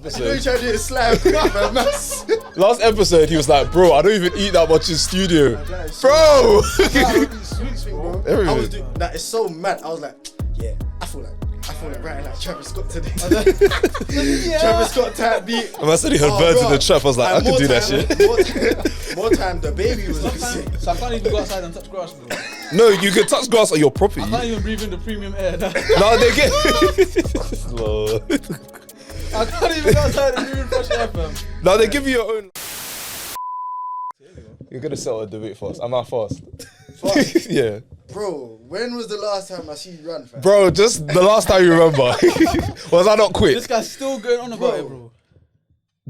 episode. You tried to do a slime quick, man. Last episode, he was like, bro, I don't even eat that much in studio. Bro! I was doing that. It's so mad. I was like, yeah, I feel like writing like Travis Scott today. Travis Scott type beat. And I said he heard birds in the trap. I was like, I can do that shit. More time, the baby was sick. So I can't even go outside and touch grass, bro. No, you can touch grass on your property. I can't even breathe in the premium air. No, they get. Lord. I can't even go outside and breathe in fresh air, fam. No, they give you your own. You're gonna settle a debate fast. I'm not fast. Fast? Yeah. Bro, when was the last time I see you run, fam? Bro, just the last time you remember. Was I not quick? This guy's still going on about it, bro.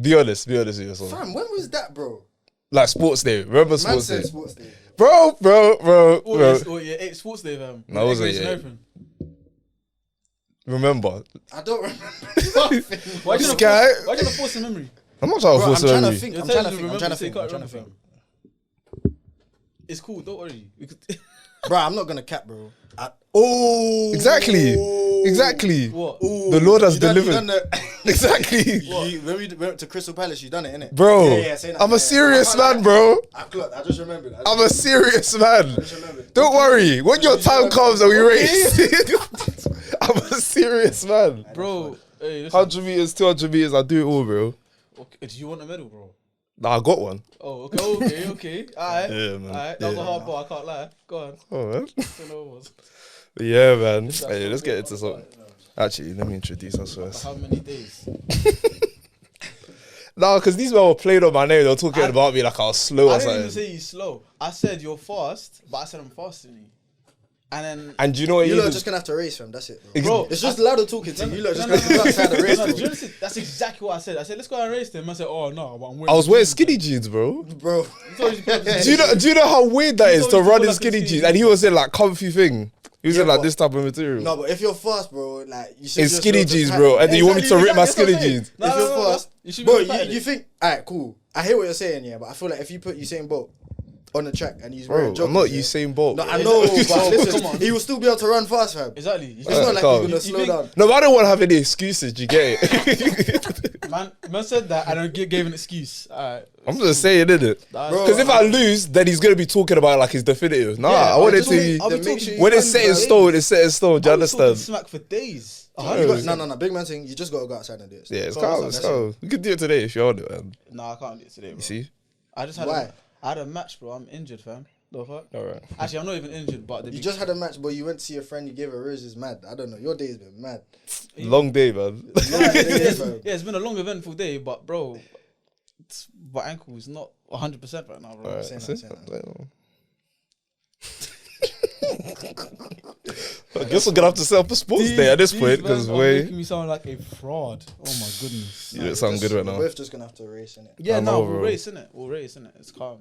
Be honest with yourself. Fam, when was that, bro? Like sports day. Remember Man sports said day? sports day. Bro. Yeah, sports day, fam. No, it wasn't, Egg yeah. Open. Remember. I don't remember. Why This you guy- gonna force a memory? I'm not trying to Bro, force I'm trying to memory. think. You're I'm telling trying you to remember, think. so you can't remember. It's cool, don't worry. We could Bro, I'm not gonna cap, bro. Exactly. What? The Lord has delivered. Exactly. When we went to Crystal Palace, you done it, innit? Bro, say that, I'm a serious man, bro. I just remembered. I'm a serious man. just remembered. Don't worry. When your time comes and we race, I'm a serious man. Bro, hey, listen. 100 meters, 200 meters, I do it all, bro. Okay, do you want a medal, bro? Nah, I got one. Oh, okay. Alright. Yeah, man. Alright, that was a hard ball, I can't lie. Go on. Oh, man. Don't know what it was. Yeah, man. Hey, let's get into something. Actually, let me introduce us first. How many days? Nah, because these men were playing on my name. They were talking about me like I was slow I or didn't even something. say you're slow. I said you're fast, but I said I'm faster than you. And then And do you know what You you lot are did? just gonna have to race, fam. That's it, bro. Bro, It's just louder talking to you. You lot just gonna have to go outside the race, No, bro. that's exactly what I said. I said, let's go and race them. I said, oh no, but I'm wearing. I was wearing skinny jeans, bro. Bro. Do you know how weird that is to told me run to in go like a skinny skinny jeans? And he was in like comfy thing. He was Yeah, in like but- this type of material. No, but if you're fast, bro, like you should In just skinny be able to jeans, pack- bro. And then you want me to rip my Exactly, skinny that's what I'm saying. jeans. No, If you're no, fast, you should be bro, able to pack you it. think, alright, cool. I hear what you're saying, yeah, but I feel like if you put Usain Bolt on the track and he's wearing Bro, joggers, I'm not yeah, Usain Bolt. No, I know, but Come listen, on. he will still be able to run fast, fam. Exactly. It's not like calm. you're gonna slow think- down. No, but I don't want to have any excuses. Do you get it? Man said that and I gave an excuse. Alright. I'm just saying, innit? Bro, Because if I lose, then he's going to be talking about like his definitive. Nah, Yeah, I want it just to make- be. I'll be Then make talking- sure you When run, it's set in bro. stone, it's set in stone. Do you I was talking understand? smack for days. No, big man thing, you just gotta go outside and do it. Yeah, it's Bro, calm. that's It's calm. We could do it today if you want it, man. No, I can't do it today, bro. You see? I just had Why? I had a match, bro. I'm injured, fam. The fuck? All right. Actually, I'm not even injured, but You just had a match, but you went to see a friend, you gave her roses, mad. I don't know, your day's been mad. Long day, man. yeah, it's been a long, eventful day, but bro, my ankle is not 100% right now, bro. All right. Say see? that. I guess we're gonna have to set up a sports day at this point because making me sound like a fraud. Oh my goodness. you don't sound good right We're now. both just gonna have to race, innit? Yeah, I no, know, we'll bro. race, innit? We'll race, innit? It's calm.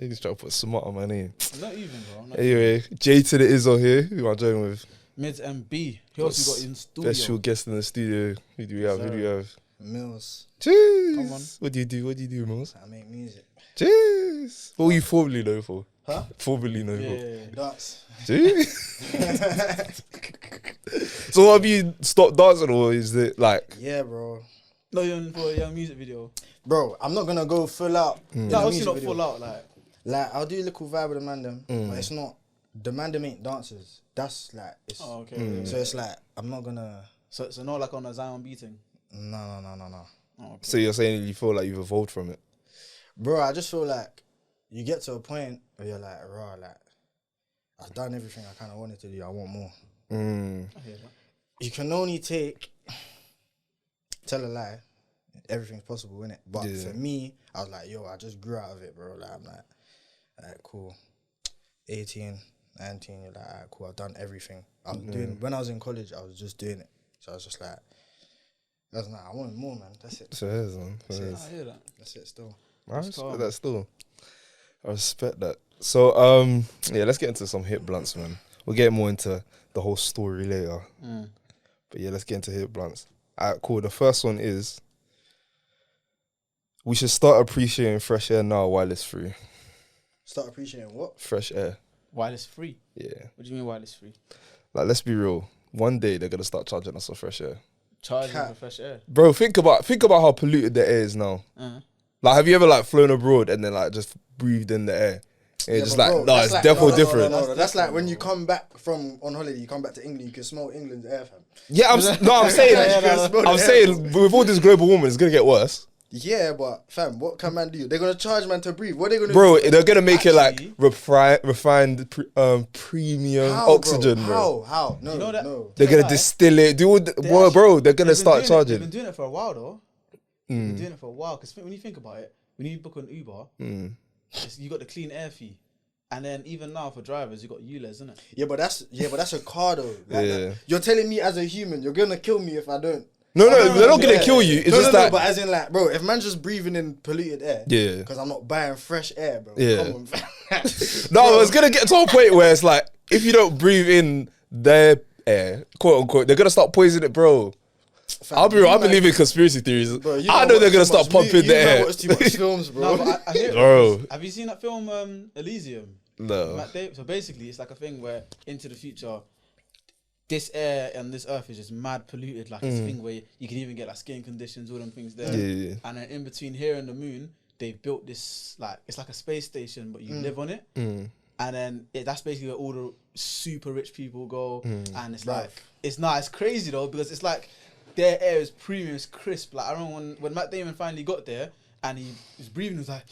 Niggas trying to put smart on my name. Not even, bro. Not Anyway, J to the Izzo here. Who am I joining with? Mids and B. He also got in studio. Special guest in the studio. Who do we have? Who do we have? Mills, Cheers. Come on. What do you do? What do you do, Moss? I make music. Cheers. What were you formerly known for? Huh? Formerly known Yeah, for. yeah, yeah. That's Cheers. So have you stopped dancing or is it like? yeah, bro. No, you're in for a young music video. Bro, I'm not gonna go full out. in No, a obviously music not video. full out, like. Like I'll do a little vibe with the mandem, but it's not. The mandem ain't dancers. That's like. It's, Oh, okay. So it's like I'm not gonna. So not like on a Zion beating. No. Oh, okay. So you're saying you feel like you've evolved from it? Bro, I just feel like you get to a point where you're like, raw, like I've done everything I kind of wanted to do. I want more. I hear that. You can only tell a lie. Everything's possible, innit? But Yeah. for me, I was like, yo, I just grew out of it, bro. Like I'm like cool. 18, 19, you're like, alright, cool. I've done everything. I was doing when I was in college. I was just doing it. So I was just like, that's not. I wanted more, man. That's it. So it is, man. So it is. I hear that. That's it. Still. I respect calm. that still. I respect that. So yeah, let's get into some hit blunts, man. We'll get more into the whole story later. But yeah, let's get into hit blunts. Alright, cool. The first one is we should start appreciating fresh air now while it's free. Start appreciating what? Fresh air. Wireless free. Yeah. What do you mean wireless free? Like let's be real. One day they're gonna start charging us for fresh air. Charging Cat. for fresh air. Bro, think about how polluted the air is now. Like, have you ever like flown abroad and then like just breathed in the air? And you're just but like, bro, no, that's it's like- definitely different. No. That's like when you come back from on holiday, you come back to England, you can smell England's air, fam. Yeah, I'm saying, I'm saying, with all this global warming, it's gonna get worse, Yeah, but fam, what can man do? They're gonna charge man to breathe. What are they gonna bro. do? They're gonna make it like Actually- refined premium How, oxygen, bro. How? No, You know that- no. They're gonna Lie. distill it, do all the, They bro, actually- bro. They're gonna They've been start doing it- charging. They've been doing it for a while though. They've been doing it for a while because when you think about it, when you book an Uber, you got the clean air fee, and then even now for drivers, you got ULEZ, isn't it? Yeah, but that's a car though. Like, Yeah. you're telling me as a human, you're gonna kill me if I don't. No, they're not gonna kill you. It's no, just no, that. but as in like, bro, if man's just breathing in polluted air, Yeah. because I'm not buying fresh air, bro. Yeah. Come on, fam. No, it's gonna get to a point where it's like, if you don't breathe in their air, quote unquote, they're gonna start poisoning it, bro. Fam, I'll be real. you I might- believe in conspiracy theories. Bro, you I know watch they're gonna too much start pumping you the might air. watch too much films, bro. No, but I hear it. Bro. Have you seen that film Elysium? No. Matt Damon? So basically, it's like a thing where into the future, this air and this earth is just mad polluted. Like it's a thing where you can even get like skin conditions, all them things there. Yeah. And then in between here and the moon, they've built this like it's like a space station, but you live on it. And then that's basically where all the super rich people go. And it's like it's crazy though because it's like their air is premium, it's crisp. Like I remember when Matt Damon finally got there and he was breathing, he was like.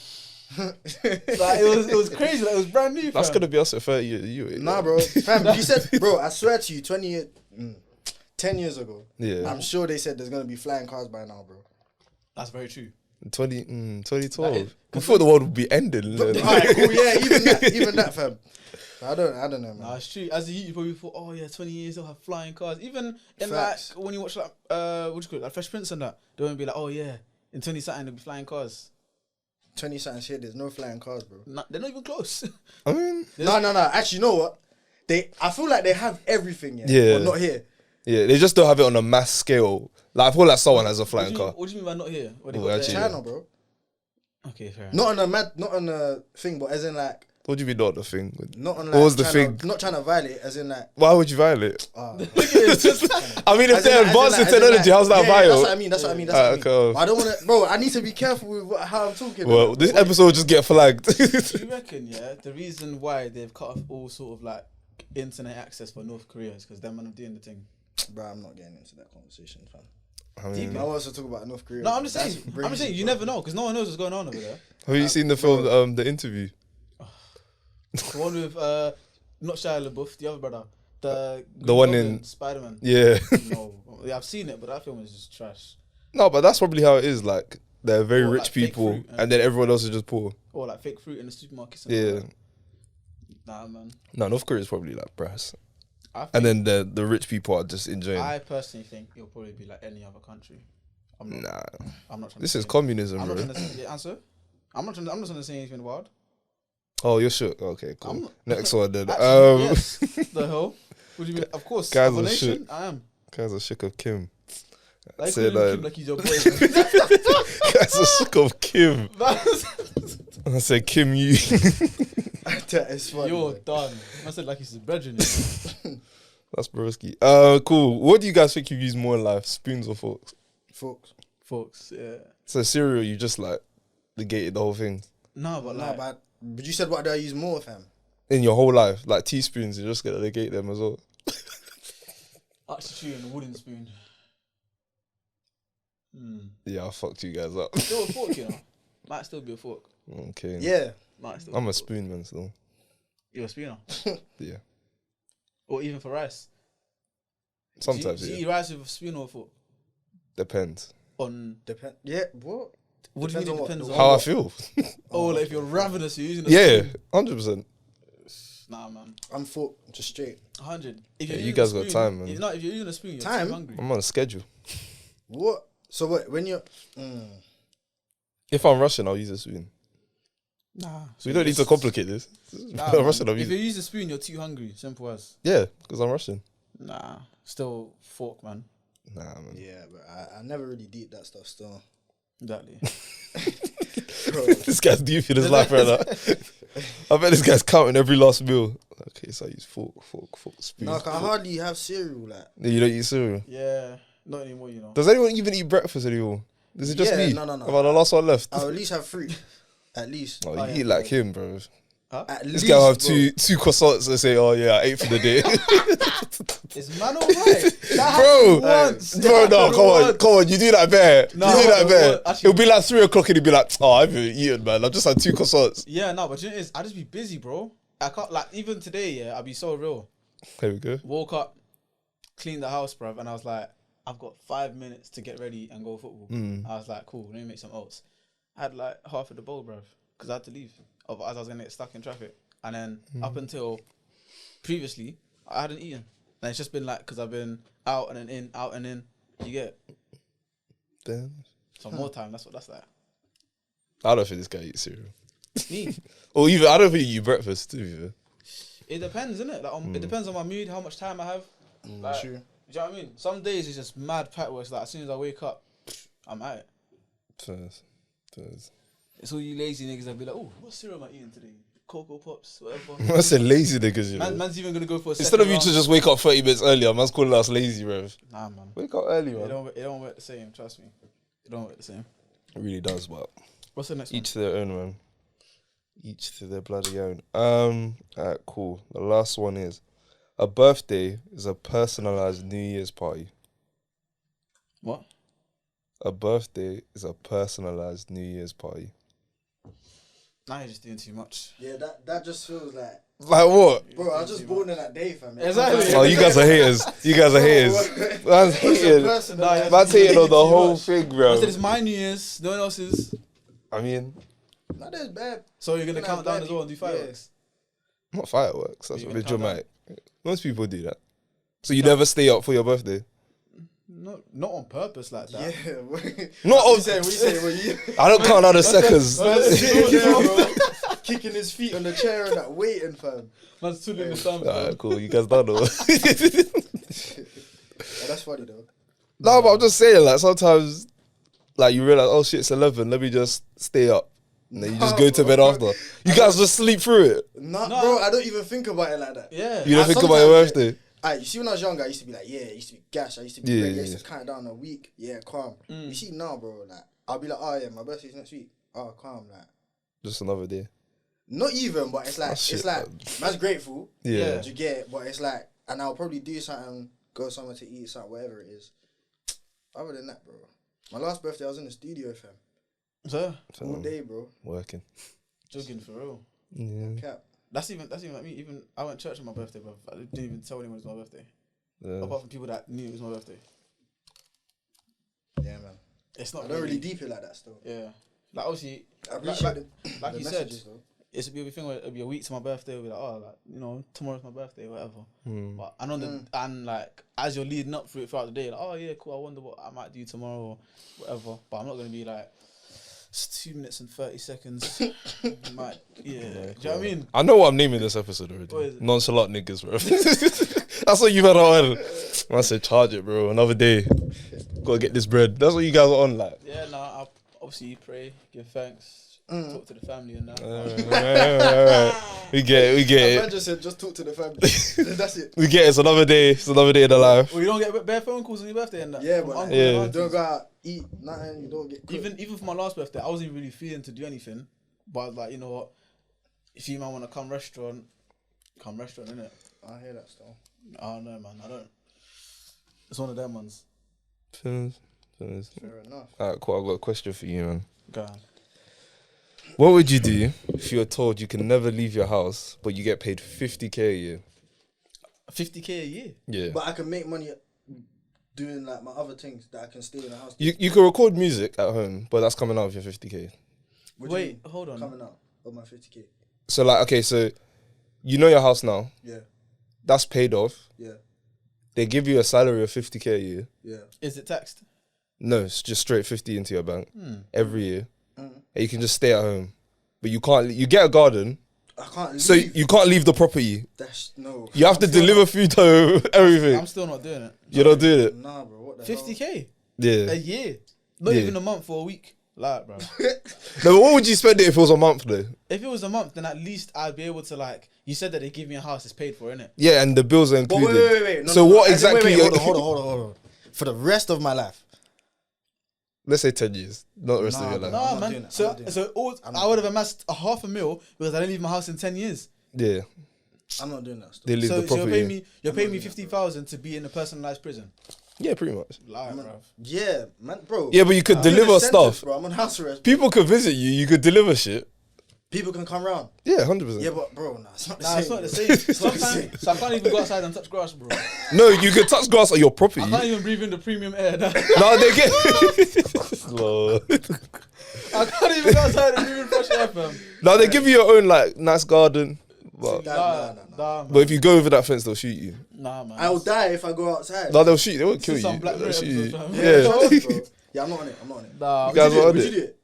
Like it was crazy. Like it was brand new. That's fam. gonna be us at 30 years. Nah, bro. Fam, you said, bro, I swear to you, 10 years ago, Yeah. I'm sure they said there's gonna be flying cars by now, bro. That's very true. 2012. Like, We thought the world would be ending. Alright, cool, yeah, even that, fam. I don't know, man. Nah, it's true. As a youth, you probably thought, oh yeah, 20 years they'll have flying cars. Even in Facts. like when you watch like what do you call it, like Fresh Prince and that, they won't be like, oh yeah, in 20 something there'll be flying cars. 20 something shit, there's no flying cars, bro. Nah, they're not even close. I mean, No. Actually, you know what? I feel like they have everything, Yeah. but not here. yeah, they just don't have it on a mass scale. Like, I feel like someone has a flying car. What do you mean by not here? What they Oh, got there? actually, China, bro. Okay, fair. Not on a thing, but as in like, What do you mean not the thing? not on like. What was the China- thing? Not trying to violate, as in like. Why would you violate? Uh, I mean, if as in they're like- advanced in as in technology, like- how's that yeah, violate? That's what I mean. That's what I mean. Okay. I don't want to, bro. I need to be careful with how I'm talking. Well, this episode will just get flagged. Do you reckon, yeah, the reason why they've cut off all sort of like internet access for North Korea is because them man are doing the thing? Bro, I'm not getting into that conversation, fam. I mean, I want to talk about North Korea. No, I'm just That's saying. crazy, I'm just saying. You bro. never know because no one knows what's going on over there. have you seen the film, The Interview? The one with not Shia LaBeouf, the other brother, the one in- Spider-Man. Yeah. No, yeah, I've seen it, but that film is just trash. No, but that's probably how it is. Like, they're very Or, rich like, fake people, fruit, and then everyone else is just poor. Or like fake fruit in the supermarkets. And Yeah. all that. Nah, man. No, North Korea is probably like brass. I think, And then the rich people are just enjoying. I personally think it'll probably be like any other country. I'm not. Nah. I'm not trying. This to is say- communism, I'm not bro. trying to say, answer. I'm not trying to say anything wild. Oh, you're shook. Okay, cool. I'm not- Next one then. Actually, yes. The hell? What do you mean? Of course, Guys of a are nation, shit. I am. Guys are shook of Kim. Like, Say call him that. Kim like he's your boy. Guys are shook of Kim. I said Kim you. That is funny. You're bro. done. I said like he's his brethren. That's broski. Cool. What do you guys think you use more in life? Spoons or forks? Folks. Folks, yeah. So cereal, you just like negated the whole thing. No, but Nah, like, but you said what do I use more, fam? In your whole life. Like teaspoons, you're just gonna negate them as well. actually chewing a wooden spoon. Yeah, I fucked you guys up. Still a fork, you know. Might still be a fork. Okay. Yeah. Might still. I'm be a fork. spoon man still. You're a spooner, Yeah. or even for rice. Sometimes, do you yeah. eat rice with a spoon or a fork? Depends. On Depend. Yeah. What? what do you Depends mean? on what- Depends on How I what? feel. Oh, like if you're ravenous, you're using a Yeah, spoon. 100%. Nah, man. I'm for just straight. 100. If Yeah, you're you using guys a got spoon- time, man. If you're using a spoon, you're Time? too hungry. I'm on a schedule. What? So what? When you're. If I'm rushing, I'll use a spoon. Nah. We don't need to complicate this. Nah, If I'm man. rushing, I'll If use you use a spoon, you're too hungry. Simple as. Yeah, because I'm rushing. Nah. Still fork, man. Nah, man. Yeah, but I never really deep that stuff still. Exactly. Bro, This guy's deep in his life right now. I bet this guy's counting every last meal. Okay, so I use fork, spoon. no, I hardly have cereal. Like, You don't eat cereal? Yeah. Not anymore, you know. Does anyone even eat breakfast anymore? Is it just me? No. Am I the last one left? I'll at least have 3. At least. Oh, you yeah, eat like him, bro. At This least, guy will have bro. two croissants and say, "Oh yeah, I ate for the day." Is man alright? Bro, no, come on, you do that better. No, you do that no, better. actually- It'll be like 3 o'clock and he'll be like, "Oh, I haven't eaten, man. I've just had 2 croissants." Yeah, no, but you know what it is, I just be busy, bro. I can't, like, even today, yeah, I'll be so real. There we go. Woke up, cleaned the house, bruv, and I was like, I've got 5 minutes to get ready and go football. I was like, cool, let me make some oats. I had like half of the bowl, bruv, because I had to leave. Otherwise, I was going to get stuck in traffic. And then up until previously, I hadn't eaten. And it's just been like, because I've been out and then in, out and in. You get it? Damn. So more time, that's what that's like. I don't think this guy eats cereal. Me. Or even I don't think you eat breakfast too. It depends, innit? Like, it depends on my mood, how much time I have. Like, True. do you know what I mean? Some days it's just mad pack where it's like, as soon as I wake up, I'm at it. First. It's all you lazy niggas that be like, oh, what cereal am I eating today? Cocoa Pops, whatever. I said lazy niggas, you know. Man's even gonna go for a Instead of you second to round. just wake up 30 minutes earlier, man's calling us lazy, bro. Nah, man. Wake up early, It man. don't work the same, trust me. It don't work the same. It really does, but What's the next each to their own, man. Each to their bloody own. Alright, cool. The last one is a birthday is a personalized New Year's party. one? What? A birthday is a personalized New Year's party. Now you're just doing too much. Yeah, that just feels like, Like what? bro, I was just born in that day, fam. Exactly. Oh, you guys are haters. You guys are haters. Man's hating. Man's hating on the whole thing, I bro. said it's my New Year's, no one else's. I mean, Not that's bad. So you're gonna Nah, count down bad as well and do people, fireworks? not fireworks. That's You a gonna bit count dramatic. Most people do that. So you never stay up for your birthday? Not on purpose like that. Yeah. Not on. What you say? I don't count out the seconds. Kicking his feet on the chair and that, waiting, fam. Man's twiddling his thumbs. Alright, cool. You guys don't know. Oh, that's funny though. No, but I'm just saying, like, sometimes, like, you realize, oh shit, it's 11, let me just stay up. And then you just go to bed after. You guys just sleep through it. Nah, No. bro, I don't even think about it like that. Yeah. You don't think about your sometimes, birthday. Alright, you see when I was younger, I used to be like, yeah, I used to be gash, I used to be Yeah, ready, I yeah, used to count it down a week, yeah, calm. You see now, bro, like, I'll be like, oh yeah, my birthday's next week. Oh, calm, like. Just another day. Not even, but it's like, Oh, shit, it's like, man's grateful. Yeah. Do you get it? But it's like, and I'll probably do something, go somewhere to eat, something, whatever it is. Other than that, bro. My last birthday, I was in the studio, fam. So, All day, bro. Working. joking for real. Yeah. Cap. That's even like me. Even I went to church on my birthday, but I didn't even tell anyone it was my birthday. Yeah. Apart from people that knew it was my birthday. Yeah, man. It's not I don't really deep it like that still. Yeah. Like obviously, I like, appreciate like the you said, messages, though. it's a thing where it'll be a week to my birthday. It'll be like, oh, like, you know, tomorrow's my birthday, whatever. But I know that, and like as you're leading up through it throughout the day, like, oh yeah, cool. I wonder what I might do tomorrow or whatever. But I'm not gonna be like, it's 2 minutes and 30 seconds. Might, yeah. Do you know what I mean? I know what I'm naming this episode What is already. it? Nonchalant niggas, bro. That's what you've had on. I said, charge it, bro. Another day. Gotta get this bread. That's what you guys are on, like. Yeah, no. I obviously pray, give thanks, talk to the family and that. Alright. We get it. Man just said, just talk to the family. That's it. We get it. It's another day. It's another day in the life. Well, you don't get bare phone calls on your birthday and that. Yeah, from but uncles Yeah. and you aunties. don't go out, eat, nothing, you don't get cooked. Even for my last birthday, I wasn't really feeling to do anything. But I was like, you know what? If you man want to come restaurant, innit? I hear that still. I don't know, man. I don't. It's one of them ones. Fair enough. Alright, cool. I've got a question for you, man. Go on. What would you do if you were told you can never leave your house, but you get paid 50k a year? 50k a year. Yeah. But I can make money doing like my other things that I can stay in the house. You can record music at home, but that's coming out of your 50k. What do you Wait, mean? hold on. Coming out of my 50k. So like, okay, so you know your house now. Yeah, That's paid off. yeah, They give you a salary of 50k a year. yeah. Is it taxed? No, it's just straight 50 into your bank every year. Mm. And you can just stay at home. But you can't, you get a garden, I can't leave. so you can't leave the property. That's no. You have to I'm still deliver food to everything. I'm still not doing it. You're not doing it. Nah, bro. What the hell? 50k Yeah. a year, not Yeah. even a month or a week. Like, bro. No, but what would you spend it if it was a month though? If it was a month, then at least I'd be able to like. You said that they give me a house, it's paid for, innit? Yeah, and the bills are But included. wait. No, So no, what as in, exactly? Wait, hold on. for the rest of my life. Let's say 10 years, not the rest of your life. Nah, I'm not doing man. it. I would have amassed a $500,000 because I didn't leave my house in 10 years. Yeah, I'm not doing that stuff. they leave the So property. you're paying me 50,000 to be in a personalised prison. Yeah, pretty much. Lie, bro. Yeah, man, bro. Yeah, but you could I'm in a deliver sentence, stuff. bro. I'm on house arrest. Bro. People could visit you. You could deliver shit. People can come round. Yeah, 100%. Yeah, but bro, nah, it's not the Nah, same. it's not the bro. same. So I can't even go outside and touch grass, bro. No, you could touch grass on your property. I can't even breathe in the premium air. No, they get. Lord. I can't even go outside and breathe in fresh air, fam. No, they give you your own like nice garden. But, Nah. Nah, but if you go over that fence, they'll shoot you. Nah, man. I'll die if I go outside. No, they'll shoot you. They won't kill This is you. some Black They'll Mirror shoot you. episode, fam. Yeah. Bro. Yeah, I'm not on it. Nah, You guys are on Would you it. do it?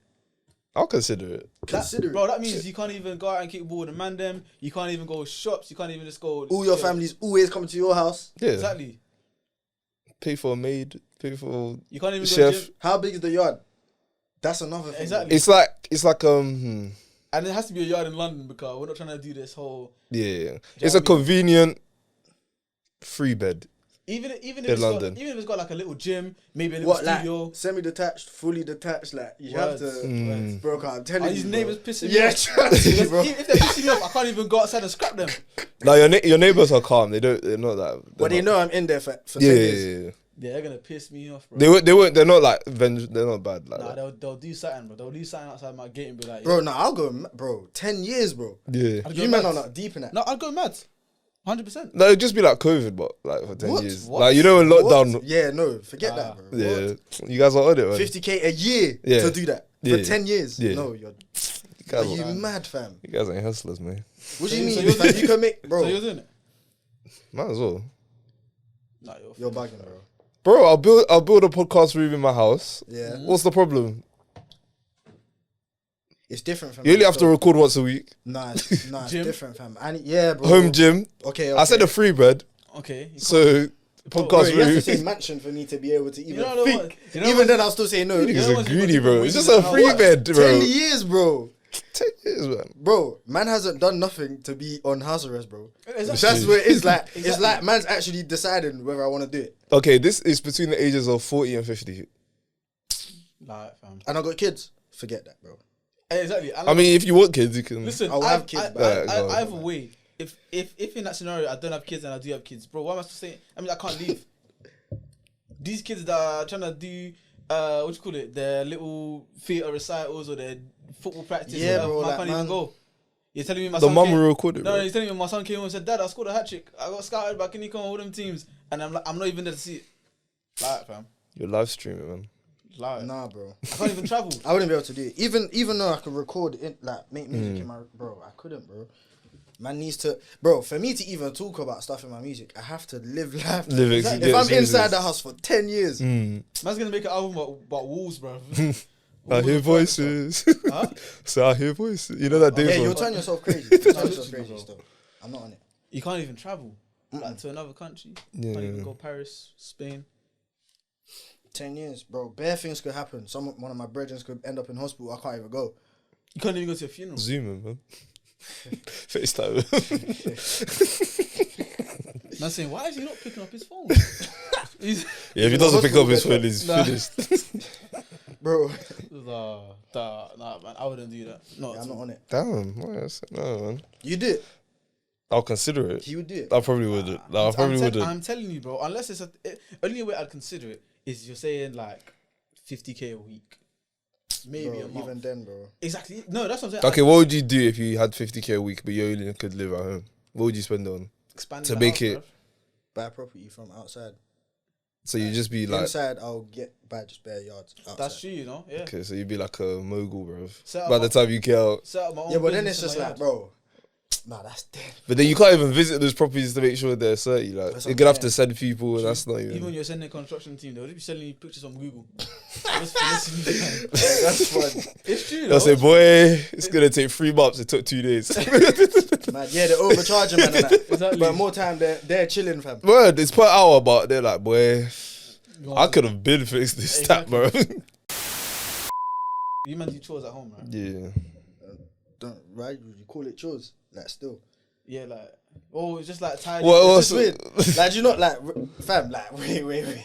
I'll consider it. Consider it. Bro, that means you can't even go out and kick ball with a mandem. You can't even go shops. You can't even just go. All your family's always coming to your house. Yeah. Exactly. Pay for a maid. Pay for You can't even go chef. gym. How big is the yard? That's another thing. Exactly. It's like And it has to be a yard in London because we're not trying to do this whole. yeah. Do It's you a know what I mean? convenient 3-bed. Even if In it's London. got, even if it's got like a little gym, maybe a little What, like studio. semi-detached, fully detached? Like you have Words. to, bro. I'm telling Are you, these bro. neighbours pissing me Yeah, off? trust me, Because bro. if they're pissing me off, I can't even go outside and scrap them. Now your neighbors are calm. They're not that. But they not- know I'm in there for Yeah, 10 yeah, years. yeah, yeah. Yeah, they're gonna piss me off, bro. They won't. They're not like They're not bad like Nah, that. they'll do something, bro. They'll do something outside my gate and be like, Bro, I'll go, bro. 10 years, bro. Yeah. I'd go You men mad. are not deep in that. No, I'd go mad. 100%. No, it'd just be like COVID, but like for 10 What? years. What? Like you know in lockdown. What? Yeah, no, forget that, bro. Yeah, you guys are on it, man. 50K a year Yeah. to do that Yeah. for 10 years. Yeah. No, You are guys, you are, mad, fam? you guys ain't hustlers, man. What do So you you- so mean? you're Like, doing you can make, bro. So you're doing it? Might as well, Nah, You're bugging, bro. bro. I'll build a podcast room in my house. Yeah, What's the problem? it's different, fam. You only have to record once a week. Nah, it's Gym? different, fam. Yeah, bro. Home gym. Okay, I said a 3-bed. Okay. So Bro, podcast you have to room. say mansion for me to be able to even know the think. one- you know Even what- then, I'll still say no. You know niggas are what's- greedy, what's- bro. what's- It's just a what's- 3-bed, 10 bro. years, bro. 10 years, man. Bro, man hasn't done nothing to be on house arrest, bro. Exactly. That's where it's like. It's Exactly. like man's actually deciding whether I want to do it. Okay, this is between the ages of 40 and 50. Nah, fam. And I got kids. Forget that, bro. Exactly. I mean, if you want kids, you can. Listen, I'll have kids, but- either way, if in that scenario I don't have kids and I do have kids, bro, what am I supposed to say? I mean, I can't leave. These kids that are trying to do, what you call it, their little theatre recitals or their football practice, Yeah, whatever, bro, I like, can't even man- go. You're telling me my The son mum came, will record it, No, bro. he's telling me my son came home and said, Dad, I scored a hat trick. I got scouted back in Econ, all them teams. And I'm like, I'm not even there to see it. Lie, fam. You're live streaming, man. Lie. Nah, bro. I can't even travel. I wouldn't be able to do it. Even though I could record it, like make music in my bro, I couldn't, bro. Man needs to, bro. For me to even talk about stuff in my music, I have to live life. Live If ex- I'm yeah, inside yeah. the house for 10 years, Man's gonna make an album about wolves, bro. I hear voices. Huh? So I hear voices. You know that yeah, Dave you'll song? turn yourself crazy. You'll turn yourself crazy still. I'm not on it. You can't even travel like to another country. Yeah. Can't even go Paris, Spain. 10 years, bro. Bare things could happen. One of my brethren could end up in hospital. I can't even go. You can't even go to a funeral. Zooming, man. FaceTime. Man saying, why is he not picking up his phone? He's Yeah, if he doesn't pick up his hospital phone, he's Nah. finished. Bro, nah, man, I wouldn't do that. No, yeah, I'm not on it. Damn, no, man. You do it. I'll consider it. He would do it. I probably wouldn't. No, I probably wouldn't. I'm telling you, bro. Unless it's only way I'd consider it is you're saying like 50K a week, maybe Bro, a month. even then, bro. Exactly. No, that's what I'm saying. Okay, what would you do if you had 50K a week, but you only could live at home? What would you spend it on? Expand to the make house, it- bruv. Buy property from outside. So you just be like, Inside, I'll buy just bare yards. Outside. That's true, you know. Yeah. okay, so you'd be like a mogul, bro. Set up By the my- time you get out, Set up my own Yeah, but then business it's in just my like, yard. bro. Nah, that's dead. but then you can't even visit those properties to make sure they're certain. Like That's you're what gonna I'm have to send people, and that's not even. Even when you're sending a construction team, they'll just be sending you pictures on Google. Just for listening. Yeah, that's fun. It's true. They'll though. say, boy, it's gonna take 3 months. It took 2 days. Man, yeah, they're overcharging, man. And that. Exactly. But more time, they're chilling, fam. Word, it's per hour, but they're like, boy, Go I on. could have been fixed this stat, bro. You man do chores at home, right? Yeah. Don't right? You call it chores, like still. Yeah, like, oh, it's just like tired. What's It's weird. Like, you not like, fam, like, wait.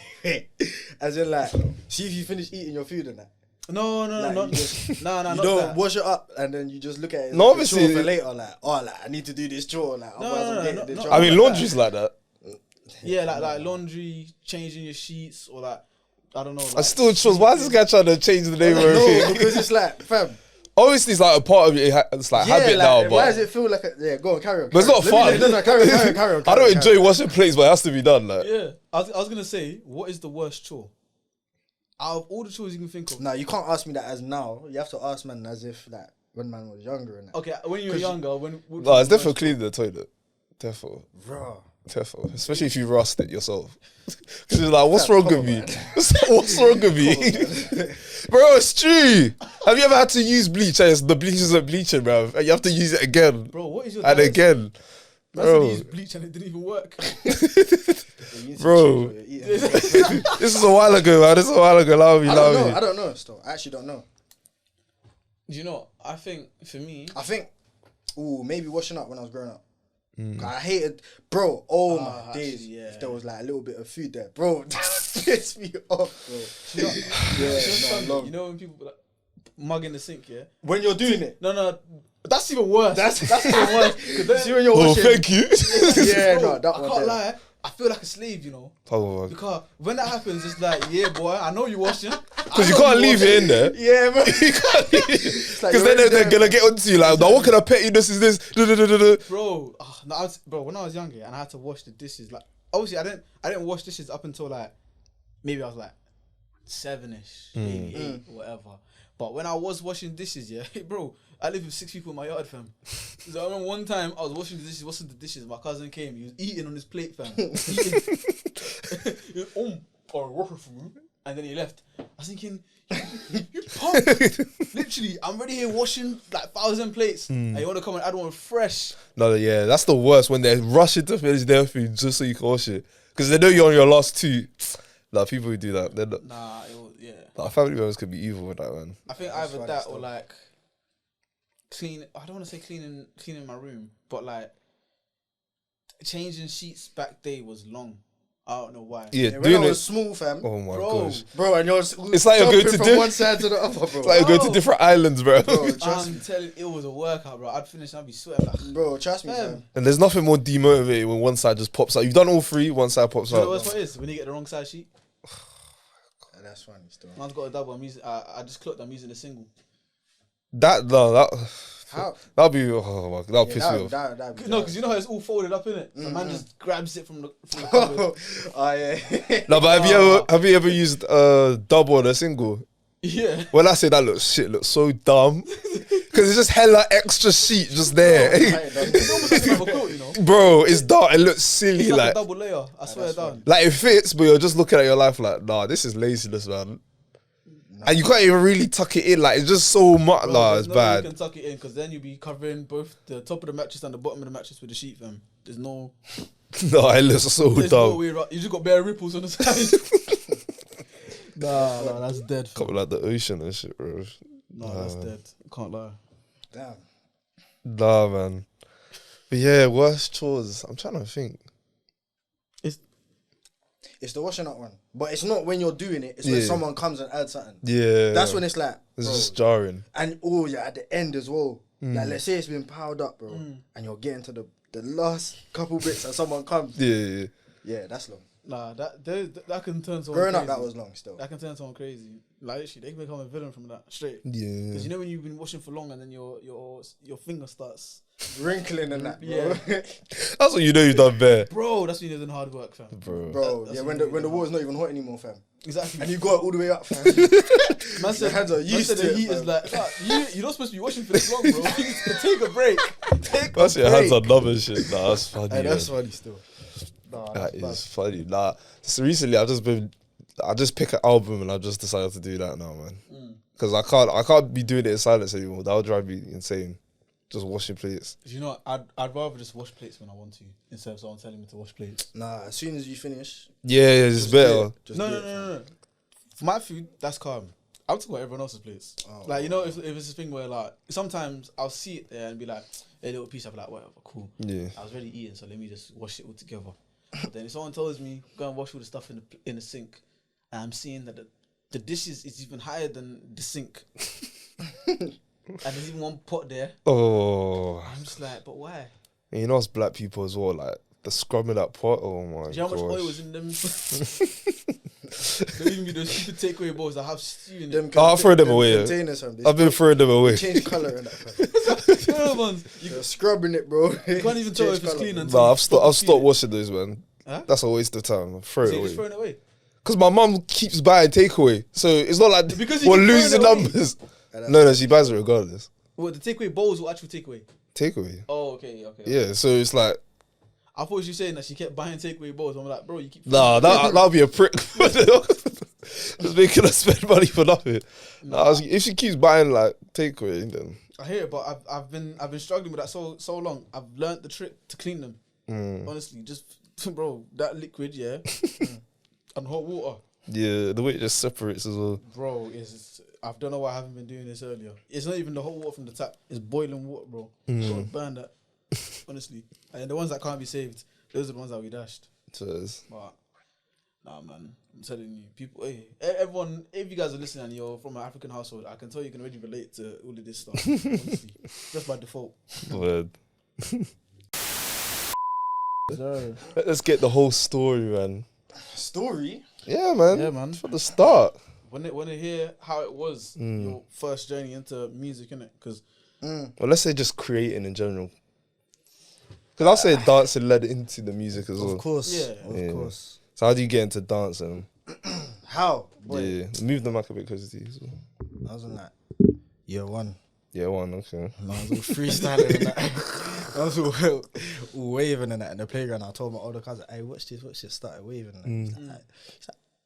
As in, like, see if you finish eating your food and that. No, Like, not you just- no, You not don't that. wash it up and then you just look at it. No, like a obviously- chore for later. Like, I need to do this chore. Like, otherwise I'm getting the no, chore. I mean, like laundry's like that. Yeah, like laundry, changing your sheets, or like, I don't know. I Like, still chose. Why is this guy trying to change the name of No, everything? because it's like, fam. Obviously, it's like a part of it. It's like habit now, why but does it feel like a, yeah, go on, carry on. But it's not fun. No, carry on. I don't enjoy washing plates, but it has to be done. Like, yeah, I was gonna say, what is the worst chore? Out of all the chores you can think of. No, you can't ask me that as now. You have to ask man as if that when man was younger and that. Okay, when you were younger, when no, it's definitely cleaning the toilet. Definitely. Bro. Defo, especially if you rust it yourself. Because you're like, what's wrong Come with on, me? man. What's wrong with me? Bro, it's true. Have you ever had to use bleach and the bleach isn't bleaching, bro? And you have to use it again Bro, what is your and diet? again. That's when you Bro, used bleach and it didn't even work. Bro. This is a while ago, man. This is a while ago. Allow me. I don't know still. I actually don't know. Do you know? I think for me, I think, maybe washing up when I was growing up. I hated, bro. Oh my actually, days! yeah. If there was like a little bit of food there, bro, that pissed me off, bro. you know, Yeah, no, you know when people like, mug in the sink, yeah. when you're doing it, No, that's even worse. That's even worse. 'Cause then- see when you're Oh, washing. thank you. Yeah, Bro, no, that I one. can't there. lie. I feel like a slave, you know. Oh, Because when that happens, it's like, yeah, boy, I know you washing. because you can't leave it in there. Yeah, man. You can't leave it. It's like Because you're then in they're there. gonna get onto you like, now what can I pet you? This is this. Bro, bro, when I was younger and I had to wash the dishes, like obviously I didn't wash dishes up until like maybe I was like 7ish, maybe 8, whatever. But when I was washing dishes, yeah, bro, I live with 6 people in my yard, fam. So I remember one time I was washing the dishes. My cousin came, he was eating on his plate, fam. Eating. He was, or water for me, and then he left. I was thinking, you punk. Literally, I'm already here washing like 1,000 plates, and you want to come and add one fresh. No, yeah, that's the worst when they're rushing to finish their food just so you can wash it. Because they know you're on your last 2. Like, people who do that, they're not. Nah, it was, yeah. Like, family members could be evil with that, man. I think That's either funny that still. or like clean. I don't want to say cleaning my room, but like changing sheets back day was long. I don't know why. Yeah, Yeah, when doing I it. was small, fam. Oh my Bro. gosh. Bro, and you're It's like you're going to from do- one side to the other, bro. It's like you go to Bro. different islands, bro. Bro, trust me. I'm telling you, it was a workout, bro. I'd finish and I'd be sweating. Like, Bro, trust me, Fam. fam. And there's nothing more demotivating when one side just pops out. You've done all 3, one side pops you know out. what it is when you get the wrong size sheet. That's funny still. Man's got a double. I'm using. I just clocked. I'm using a single. That How? that'll be that'll piss me off. That'd be No, because you know how it's all folded up in it. So man just grabs it from the cupboard. Oh yeah. No, but have you ever used double or a single? Yeah. When I say that looks so dumb, because it's just hella extra sheet just there, It's almost like another quilt, you know. bro. It's dark. It looks silly, It's like like a double layer. I swear that's down. like it fits, but you're just looking at your life like, nah, this is laziness, man. And you can't even really tuck it in. Like it's just so much. Bro, Nah, there's it's no way you bad. can tuck it in because then you'll be covering both the top of the mattress and the bottom of the mattress with the sheet, fam. There's no No, it looks so There's no dumb. way around. You just got bare ripples on the side. nah, that's dead. fam. Coming like the ocean and shit, bro. Nah, that's dead. Can't lie. Damn. Nah, man. But yeah, worst chores. I'm trying to think. It's the washing up one, but it's not when you're doing it. It's when Yeah. someone comes and adds something. Yeah, That's when it's like, it's bro. just jarring. And at the end as well. Like let's say it's been piled up, bro, and you're getting to the last couple bits, and someone comes. Yeah. Yeah, that's long. Nah, that can turn someone Growing crazy. up, that was long still. That can turn someone crazy. Like literally, they can become a villain from that straight. Yeah. Because you know when you've been washing for long and then your finger starts. Wrinkling and that, bro. Yeah. That's what you know you've done there, Bro, that's when you're doing hard work, fam. bro. Bro, That's yeah, when when you the know. water's not even hot anymore, fam. Exactly. And you got it all the way up, fam. Man said, hands are used man said to the it, heat is fam. like, you're not supposed to be washing for this long, bro. You need to take a break. Take That's a your break. hands are numb and shit. Nah, that's funny. Hey, that's man. funny still. Nah, That that's bad. is funny. Nah, so recently I just pick an album and I just decided to do that now, man. Because I can't be doing it in silence anymore. That would drive me insane. Just washing plates. You know, I'd rather just wash plates when I want to instead of someone telling me to wash plates. Nah, as soon as you finish, Yeah, it's just do better. it. Just No, do no, it, no, fam. no, no. For my food, that's calm. I'm talking about everyone else's plates. Like, you know, if it's a thing where, like, sometimes I'll see it there and be like, a little piece, I'll be like, whatever, cool. Yeah. I was already eating, so let me just wash it all together. But then if someone tells me, go and wash all the stuff in the sink, and I'm seeing that the dishes is even higher than the sink, and there's even one pot there. Oh. I'm just like, but why? And you know us black people as well, like the scrum of that pot. Oh my god. Do you know how much oil was in them? There even be those stupid takeaway bowls that have stew in them. I'll throw them away. I've been throwing them away. Change colour in that. You're scrubbing it, bro. You can't even tell if it's clean until. Nah, I've stopped washing those, man. Huh? That's a waste of time. Throw So it you're just away. throwing it away? Because my mum keeps buying takeaway, so it's not like Because you we're keep throwing losing it away. numbers. No, she buys it regardless. What, the takeaway bowls or actual takeaway? Takeaway. Oh, okay. Yeah, so it's like, I thought you were saying that she kept buying takeaway bowls. I'm like, bro, you keep. nah, that'll be a prick. Just making us spend money for nothing. Nah, if she keeps buying like takeaway, then I hear it, but I've been struggling with that so long. I've learned the trick to clean them. Honestly, just bro, that liquid, yeah, and hot water. yeah, the way it just separates as well. Bro, I don't know why I haven't been doing this earlier. It's not even the hot water from the tap. It's boiling water, bro. So burn that, honestly. And the ones that can't be saved, those are the ones that we dashed. Cheers. But nah, man, I'm telling you, people, hey, everyone, if you guys are listening and you're from an African household, I can tell you can already relate to all of this stuff. Honestly, just by default. Word. Sorry. Let's get the whole story, man. Story? Yeah, man. Yeah, man. For the start. When they hear how it was your first journey into music, innit? Because Well, let's say just creating in general. Because I'll say dancing led into the music as well. Of course. Yeah. Of course. So how do you get into dancing? How? Boy. Yeah, move the mic a bit closer to you. So. I was on that year one. Yeah, one, okay. And I was all freestyling and that. I was all waving and that in the playground. I told my older cousin, hey, watch this. Started waving. And he's like,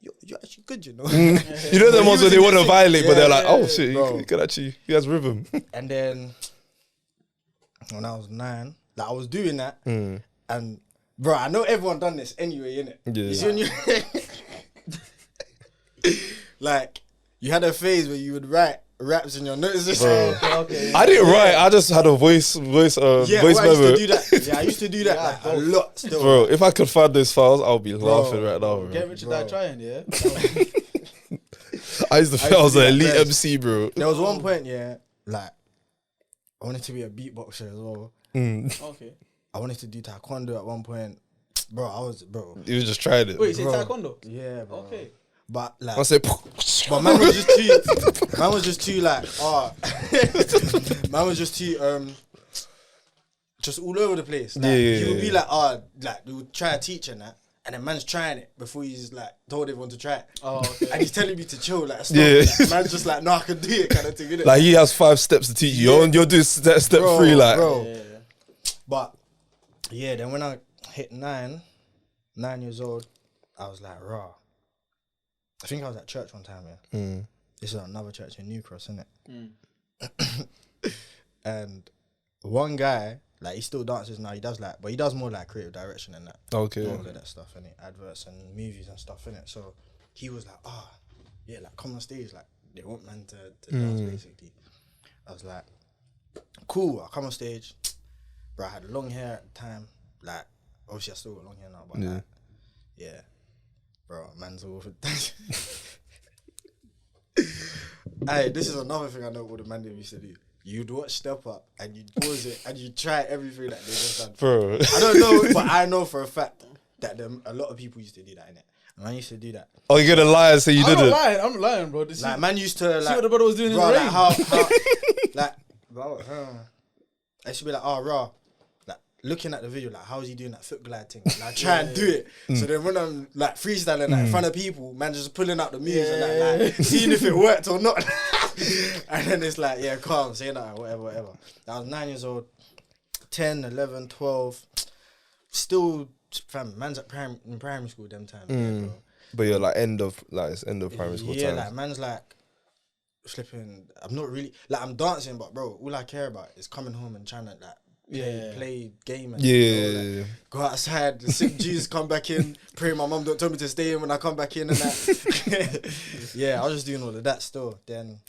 you're actually good, you know. You know them ones where they want to violate, but they're like, oh shit, bro. you could actually, he has rhythm. And then when I was 9, like I was doing that, and bro, I know everyone done this anyway, innit? Yeah. You see when you like you had a phase where you would write raps in your notes. okay. I didn't write, I just had a voice voice I used memo. to do that. Yeah, I used to do that like, a lot still. Bro, if I could find those files, I'll be laughing right now, bro. Get rich or die trying, yeah. I used to feel I was an elite MC, bro. There was one point, yeah, like I wanted to be a beatboxer as well. Okay. I wanted to do taekwondo at one point. Bro, You was just trying it. Wait, you say Bro. taekwondo? Yeah, bro. Okay. But like, I said, but man was just too like, man was just too just all over the place. Like, he would be like, like we would try to teach and that, and then man's trying it before he's like told everyone to try it. Oh, okay. And he's telling me to chill, like stop. Yeah. Like, man's just like, no, I can do it, kind of thing. Innit? like he has 5 steps to teach you. You're doing step 3, like. bro. Yeah. But yeah, then when I hit 9 years old, I was like, raw. I think I was at church one time, yeah. This is another church in New Cross, isn't it? And one guy, like he still dances now. He does like, but he does more like creative direction and that. Okay. All of that stuff, innit? Adverts and movies and stuff, innit? So he was like, yeah, like come on stage, like they want man to dance basically. I was like, cool. I come on stage, bro. I had long hair at the time. Like obviously I still got long hair now, but like, yeah. Bro, man's all for Hey, this is another thing I know what the mandem used to do. You'd watch Step Up and you'd pause it and you'd try everything that they just done. Bro. I don't know, but I know for a fact that a lot of people used to do that, innit? And man used to do that. Oh, you're gonna lie and say you didn't? I'm not lying, bro. This Like man used to like see what the brother was doing bro, in the like rain. how like bro, I should be like, raw. Like looking at the video, like how's he doing that foot glide thing? Like try and do it. So then when I'm like freestyling like, in front of people, man just pulling out the moves and like seeing if it worked or not. And then it's like, yeah, calm, say that, whatever. I was 9 years old, 10, 11, 12. Still, fam, man's at in primary school them times. Yeah, bro. But you're like end of primary school Yeah, times. like man's like flipping. I'm not really like I'm dancing, but bro, all I care about is coming home and trying to like play game and Yeah. go outside, the sick Jews come back in, pray my mum don't tell me to stay in when I come back in and that. Yeah, I was just doing all of that still. Then,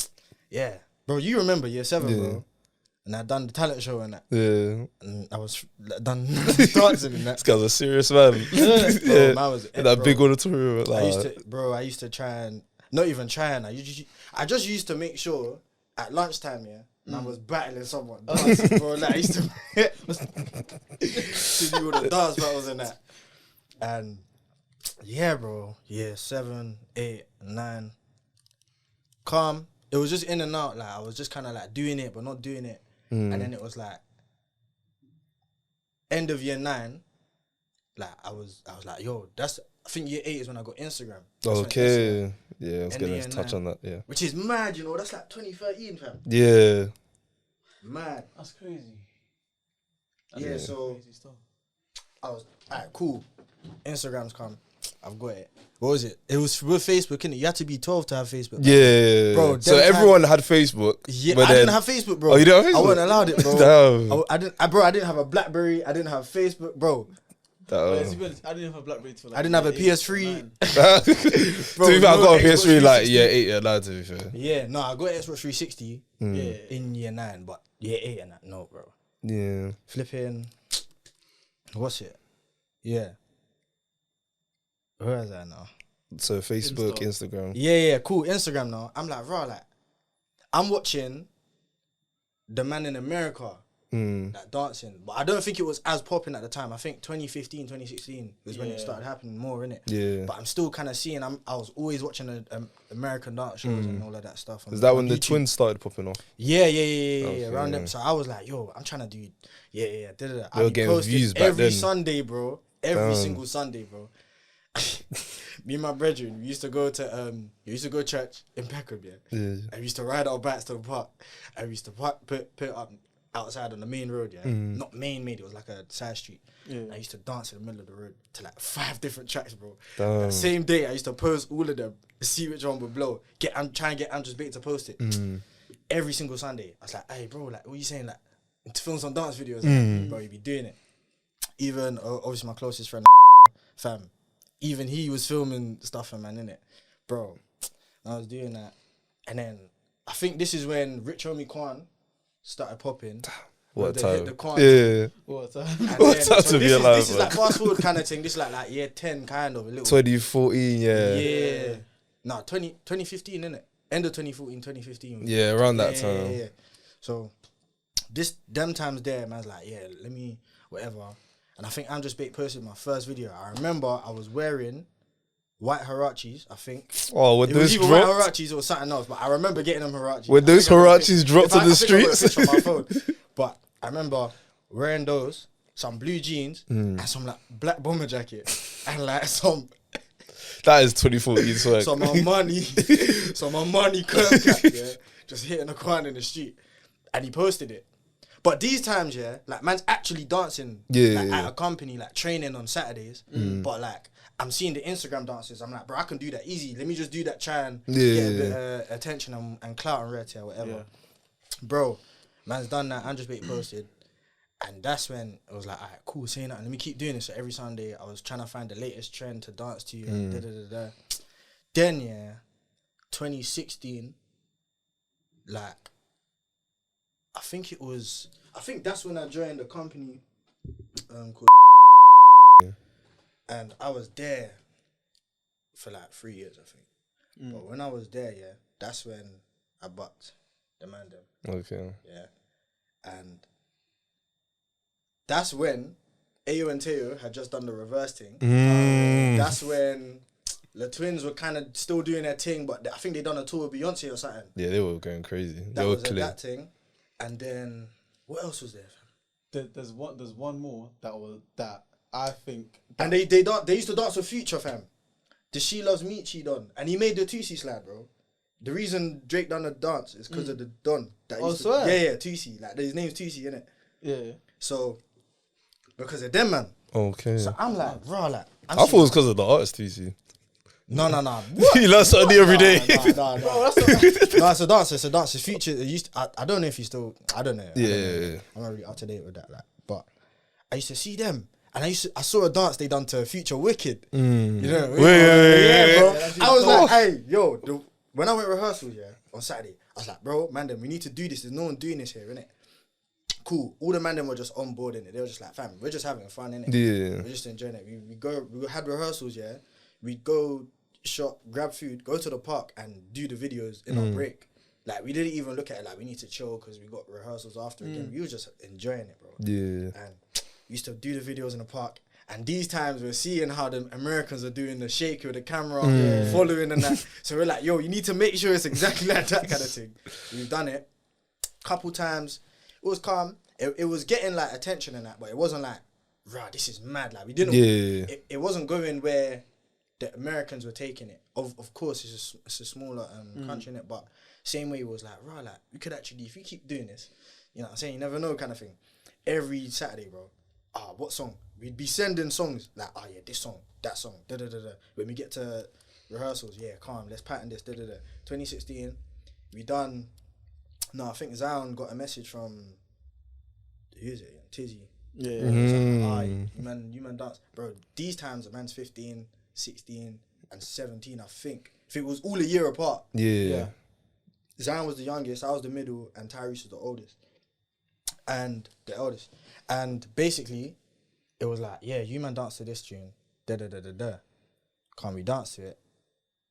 yeah. Bro, you remember year 7, bro? And I done the talent show and that. Yeah. And I was done dancing and that. This guy's a serious man. Bro, man was in that bro. big auditorium. Like, I used to try and, not even try and, I just used to make sure at lunchtime, and I was battling someone. Dancing, bro. Like, I used to do all the dance battles and that. And yeah, bro. Yeah, 7, 8, 9. Calm. It was just in and out. Like, I was just kind of like doing it, but not doing it. And then it was like, end of year 9, like, I was like, yo, I think year 8 is when I got Instagram. okay. Yeah, I was going to touch on that, yeah. Which is mad, you know, that's like 2013, fam. Yeah. Mad. That's crazy. So crazy stuff. I was, alright, cool. Instagram's come. I've got it. What was it? It was with Facebook, innit? You had to be 12 to have Facebook. Yeah. Bro, so everyone had Facebook. Yeah, but I didn't have Facebook, bro. Oh, you didn't have Facebook? I wasn't allowed it, bro. Damn. I didn't have a BlackBerry. I didn't have Facebook, bro. To be honest, I didn't have a BlackBerry till like I didn't have a PS3. To be fair, I got a PS3 like year 8, year 9, to be fair. Yeah, no, I got Xbox 360 Yeah. in year 9, but year 8 and that, no, bro. Yeah. Flipping, what's it? Yeah. Where is that now? So Facebook, Instagram. Yeah, cool. Instagram now. I'm like, raw, like, I'm watching the man in America like dancing, but I don't think it was as popping at the time. I think 2015, 2016 was when it started happening more, innit? Yeah. But I'm still kind of seeing. I was always watching the American dance shows and all of that stuff. Is that when on the YouTube. twins started popping off? Yeah, Okay. around them. So I was like, yo, I'm trying to do, They were I getting posted views back every then. Sunday, bro. Every single Sunday, bro. Me and my brethren, we used to go to church in Peckham, yeah. And we used to ride our bikes to the park. And we used to put it up outside on the main road, yeah. Not main, it was like a side street. Yeah. I used to dance in the middle of the road to like 5 different tracks, bro. That same day, I used to post all of them, see which one would blow. Try and get Andrew's Bait to post it. Every single Sunday. I was like, hey, bro, like, what are you saying? Like, to film some dance videos, like, bro, you be doing it. Even, obviously, my closest friend, fam, even he was filming stuff, man, innit? Bro, I was doing that. And then, I think this is when Rich Homie Kwan started popping. What They time? hit the Kwan. Yeah. What time? What time to be alive, This is man? like fast forward kind of thing. This is like year 10 kind of. A little. 2014, yeah. Yeah. Nah, 2015, innit? End of 2014, 2015. Yeah, around that time. Yeah. So, them times there, man's like, yeah, let me, whatever. And I think Andrew's Bait posted my first video. I remember I was wearing white Harachis, I think. Oh, when It was those either white dropped? Harachis or something else, but I remember getting them Harachis. When those Harachis dropped to the streets? I think I got a picture on my phone. But I remember wearing those, some blue jeans, and some like black bomber jacket, and like some That is 2014 swag. some money curve cap, yeah, just hitting a corner in the street, and he posted it. But these times, yeah, like man's actually dancing, at a company, like training on Saturdays. But like I'm seeing the Instagram dances, I'm like, bro, I can do that easy. Let me just do that, try and get a bit of attention and clout and red tail, whatever. Yeah. Bro, man's done that. Andrew's Bait posted. And that's when it was like, all right, cool, saying that. Let me keep doing this. So every Sunday, I was trying to find the latest trend to dance to. And da-da-da-da. Then, yeah, 2016, like, I think that's when I joined a company called and I was there for like 3 years, I think. But when I was there, yeah, that's when I bucked the mandem. Okay. Yeah. And that's when Ayo and Teo had just done the reverse thing. That's when the twins were kind of still doing their thing, but I think they done a tour with Beyonce or something. Yeah, they were going crazy. That They were was clear. that thing. And then what else was there? There's one more that I think. And they used to dance with Future, fam. The She Loves Me she done, and he made the 2C slide, bro. The reason Drake done the dance is because of the Don. Yeah, 2C. Like his name's 2C, innit? Yeah. So because of them, man. Okay. So I'm like, bro, like I thought it was because of the artist, TC. No. You learn something new every day. No. Bro, that's No, it's a dance. It's a dance. It's Future. It used I don't know if you still. I don't know. Yeah. I'm not really up to date with that. Like, but I used to see them, and I saw a dance they done to Future Wicked. You know? Wait. Bro. I was like, hey, yo. When I went rehearsals, on Saturday, I was like, bro, mandem, we need to do this. There's no one doing this here, innit? Cool. All the mandem were just on board in it. They were just like, fam, we're just having fun, innit? Yeah. We're just enjoying it. We had rehearsals, we'd go shop, grab food, go to the park and do the videos in our break. Like, we didn't even look at it like we need to chill because we got rehearsals after again. We were just enjoying it, bro. Yeah. And we used to do the videos in the park. And these times we're seeing how the Americans are doing the shake with the camera, following and that. So we're like, yo, you need to make sure it's exactly like that kind of thing. We've done it. Couple times. It was calm. It was getting like attention and that, but it wasn't like, rah, this is mad. Like, we didn't. Yeah. It wasn't going where the Americans were taking it. Of course, it's a smaller country, innit? But same way it was like, rah, like, we could actually, if we keep doing this, you know what I'm saying? You never know kind of thing. Every Saturday, bro. What song? We'd be sending songs like, yeah, this song, that song, da-da-da-da. When we get to rehearsals, calm, let's pattern this, da-da-da. 2016, we done, I think Zion got a message from, who is it? Tizzy. Yeah. Like, you man dance. Bro, these times a man's 15, 16, and 17, I think. If it was all a year apart. Yeah. Zion was the youngest, I was the middle, and Tyrese was the oldest. And the eldest. And basically, it was like, you man dance to this tune, da-da-da-da-da. Can't we dance to it?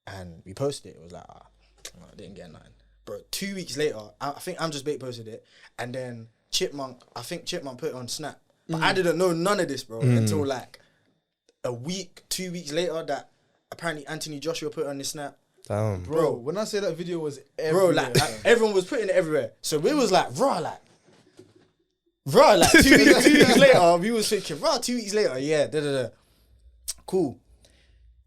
And we posted it. It was like, no, I didn't get nothing. Bro, 2 weeks later, I think I'm Just Bait posted it. And then Chipmunk put it on Snap. But I didn't know none of this, bro, until like a week, 2 weeks later that apparently Anthony Joshua put it on his Snap. Damn. Bro, when I say that video was everywhere. Bro, like everyone was putting it everywhere. So we was like, like 2 weeks later, we was thinking, 2 weeks later, da-da-da. Cool.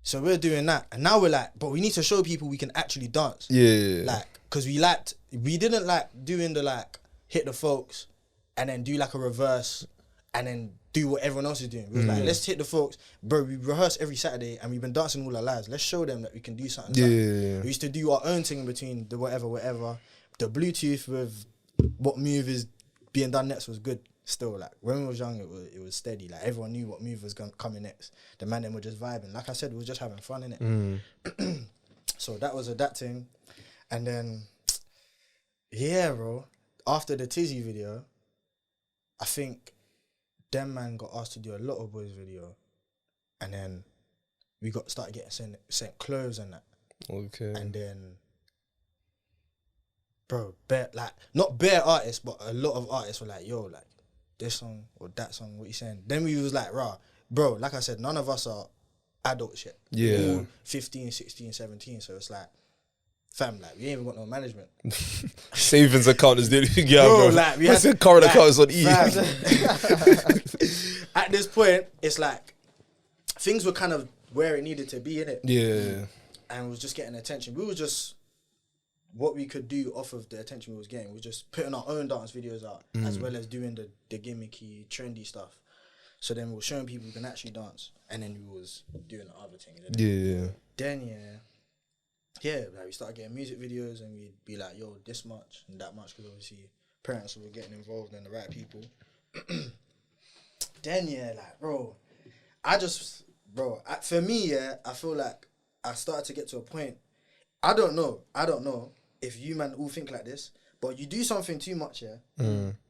So we're doing that. And now we're like, but we need to show people we can actually dance. Yeah. Like, because we didn't like doing the like, hit the folks and then do like a reverse and then do what everyone else is doing. We was like, let's hit the folks. Bro, we rehearse every Saturday and we've been dancing all our lives. Let's show them that we can do something. Yeah. We used to do our own thing in between the whatever. The Bluetooth with what move is being done next was good still. Like, when we was young, it was steady. Like, everyone knew what move was coming next. The man them were just vibing. Like I said, we were just having fun, innit? So that was that thing. And then, bro, after the Tizzy video, I think them man got asked to do a lot of boys video. And then we started getting sent clothes and that. Okay. And then, bro, not bare artists, but a lot of artists were like, yo, like, this song or that song, what you saying? Then we was like, bro, like I said, none of us are adults yet. Yeah. We're all 15, 16, 17, so it's like, fam, like, we ain't even got no management. Savings account is the only thing you have, bro. Like, we What's had your current like, account is on E? At this point, it's like, things were kind of where it needed to be, innit? Yeah. And was just getting attention. We were just, what we could do off of the attention we was getting was just putting our own dance videos out as well as doing the gimmicky, trendy stuff. So then we were showing people we can actually dance, and then we was doing the other thing. Yeah. Then like we started getting music videos, and we'd be like, yo, this much and that much, because obviously parents were getting involved and the right people. Then like, bro, for me, I feel like I started to get to a point. I don't know if you man all think like this, but you do something too much,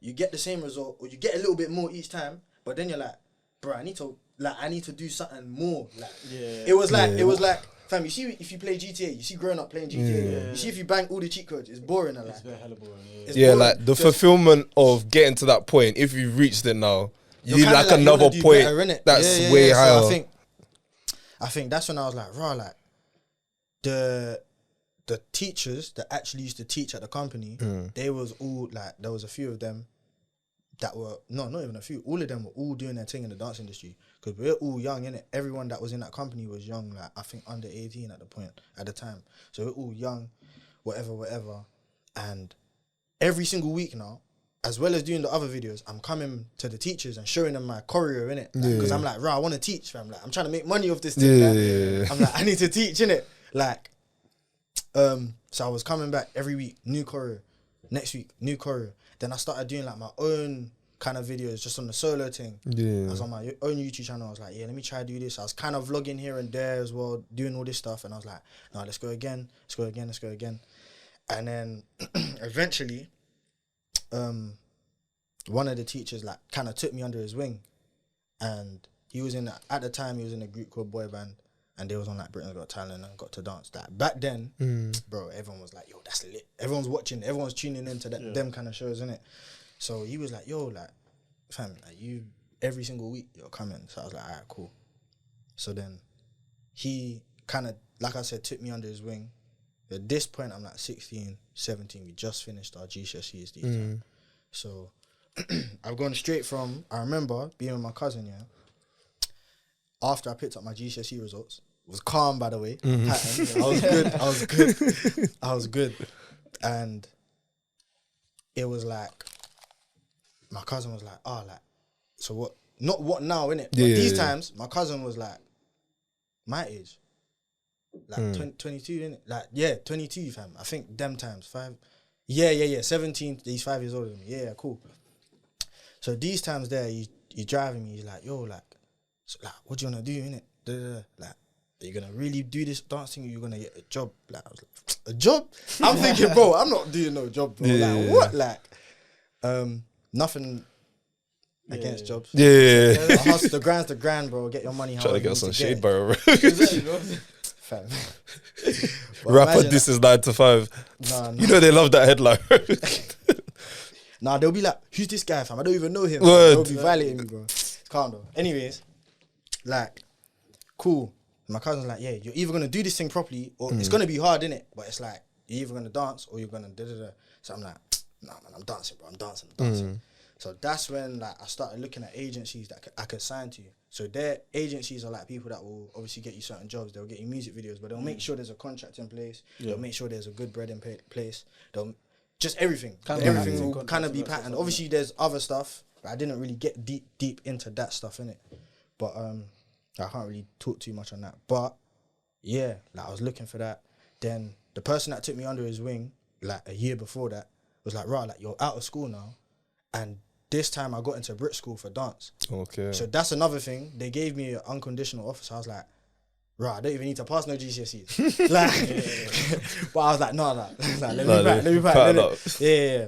you get the same result, or you get a little bit more each time, but then you're like, bro, I need to do something more. Like, it was like, fam, you see, if you play GTA, you see growing up playing GTA, you see if you bang all the cheat codes, it's boring. It's very hella boring. It's Yeah, boring. like the fulfillment of getting to that point, if you've reached it now, you need kinda like you another wanna do point better, innit? that's Yeah, way so higher. I think that's when I was like, like, the teachers that actually used to teach at the company, they was all like, there was a few of them that were, not even a few, all of them were all doing their thing in the dance industry, because we're all young, innit? Everyone that was in that company was young, like, I think under 18 at the time. So we're all young, whatever. And every single week now, as well as doing the other videos, I'm coming to the teachers and showing them my choreo, innit? Because I'm like, I want to teach, fam. Like, I'm trying to make money off this thing. I'm like, I need to teach, innit? Like, so I was coming back every week, new choreo. Next week, new choreo. Then I started doing like my own kind of videos just on the solo thing. I was on my own YouTube channel. I was like, yeah, let me try to do this. I was kind of vlogging here and there as well, doing all this stuff. And I was like, no, let's go again. And then eventually, one of the teachers like kind of took me under his wing, and he was at the time he was in a group called Boy Band, and they was on like Britain's Got Talent and Got to Dance. That back then, bro, everyone was like, yo, that's lit. Everyone's watching, everyone's tuning into them kind of shows, innit? So he was like, yo, like, fam, like you every single week you're coming. So I was like, alright, cool. So then he kind of, like I said, took me under his wing. At this point, I'm like 16, 17. We just finished our GCSEs. So I've gone straight from, I remember being with my cousin, after I picked up my GCSE results. It was calm, by the way. Pattern. I was good. And it was like, my cousin was like, so what? Not what now, innit? But these times, my cousin was like, my age. Like 22, innit? Like, 22, fam. I think them times, 5. 17, he's 5 years older than me. Yeah, cool. So these times there, he driving me, he's like, yo, like, so, like, what do you want to do, innit? Like, are you going to really do this dancing or you going to get a job? Like, I was like, a job? I'm thinking, bro, I'm not doing no job, bro. Like, what? Like, nothing against jobs. The grind's the grind, bro. Get your money. Trying to get some shade, bro. Fam. Rapper, this is 9 to 5. Nah. You know they love that headline. Nah, they'll be like, who's this guy, fam? I don't even know him. Word. They'll be violating me, bro. Calm down. Anyways, like, cool. My cousin's like, yeah, you're either going to do this thing properly or it's going to be hard, innit? But it's like, you're either going to dance or you're going to da-da-da. So I'm like, nah, man, I'm dancing, bro. I'm dancing. So that's when like I started looking at agencies that I could sign to. So their agencies are like people that will obviously get you certain jobs. They'll get you music videos, but they'll make sure there's a contract in place. They'll make sure there's a good bread in place. They'll just everything. Everything will kind of be patterned. Obviously, there's other stuff, but I didn't really get deep into that stuff, innit? But I can't really talk too much on that. But yeah, like I was looking for that. Then the person that took me under his wing, like a year before that, was like, right, like you're out of school now, and this time I got into Brit school for dance. Okay. So that's another thing. They gave me an unconditional offer. So I was like, right, I don't even need to pass no GCSEs. But I was like, no. Let me back. Yeah.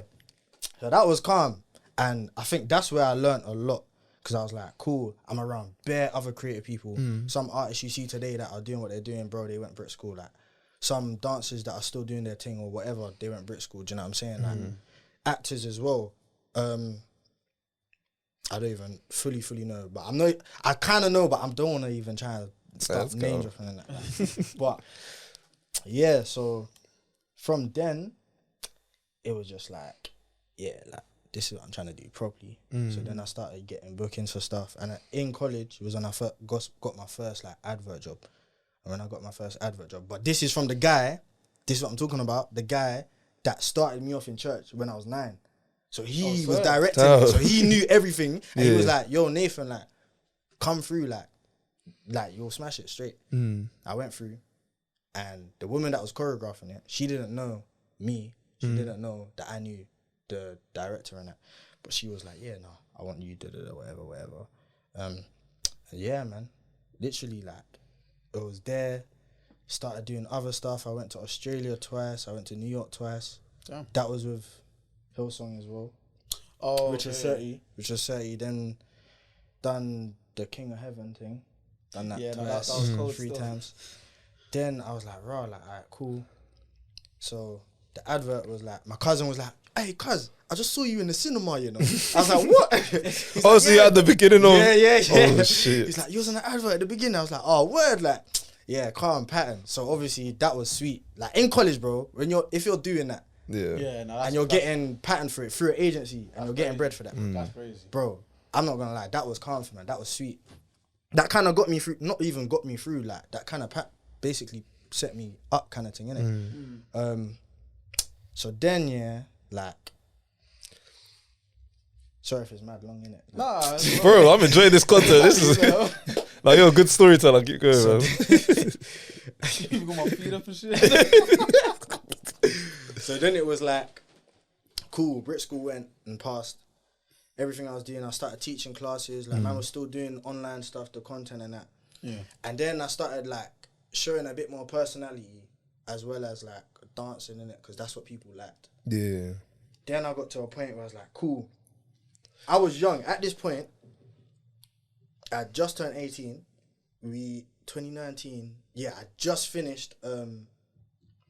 So that was calm. And I think that's where I learned a lot. Because I was like, cool, I'm around bare other creative people. Some artists you see today that are doing what they're doing, bro, they went Brit school. Like some dancers that are still doing their thing or whatever, they went Brit school. Do you know what I'm saying? Like actors as well. I don't even fully know, but I kind of know, but I don't want to even try to start name dropping like that. But yeah, so from then, it was just like, like this is what I'm trying to do properly. So then I started getting bookings for stuff, and in college, it was when I got my first like advert job. And when I got my first advert job, but this is from the guy. This is what I'm talking about. The guy that started me off in church when I was 9. So he was directing me, so he knew everything. And he was like, yo, Nathan, like, come through, like you'll smash it straight. I went through, and the woman that was choreographing it, she didn't know me. She didn't know that I knew the director and that. But she was like, yeah, no, I want you, whatever. Yeah, man. Literally, like, it was there. Started doing other stuff. I went to Australia twice. I went to New York twice. Damn. That was with Hillsong as well. Oh, which was 30. Then done the King of Heaven thing. Done that twice, that was cool 3 times. Then I was like, raw, like, alright, cool. So the advert was like, my cousin was like, hey, cuz, I just saw you in the cinema, you know. I was like, what? Oh, like, so you at the beginning of... Yeah. Oh, shit. He's like, you was on the advert at the beginning. I was like, oh, word, like, yeah, calm pattern. So obviously that was sweet. Like in college, bro, if you're doing that, and you're getting pattern for it through an agency, and you're getting bread for that. That's crazy, bro. I'm not gonna lie, that was calm for me. That was sweet. That kind of got me through. Not even got me through. Like that kind of basically set me up, kind of thing, innit? So then, like Sorry if it's mad long, innit? Nah, Bro, I'm enjoying this content. This is like, you're a good storyteller. Keep going, man. you got my feet up and shit. So then it was like, cool, Brit school went and passed. Everything I was doing, I started teaching classes. Like, man was still doing online stuff, the content and that. Yeah. And then I started, like, showing a bit more personality as well as, like, dancing in it, because that's what people liked. Yeah. Then I got to a point where I was like, cool. I was young. At this point, I just turned 18. 2019, I just finished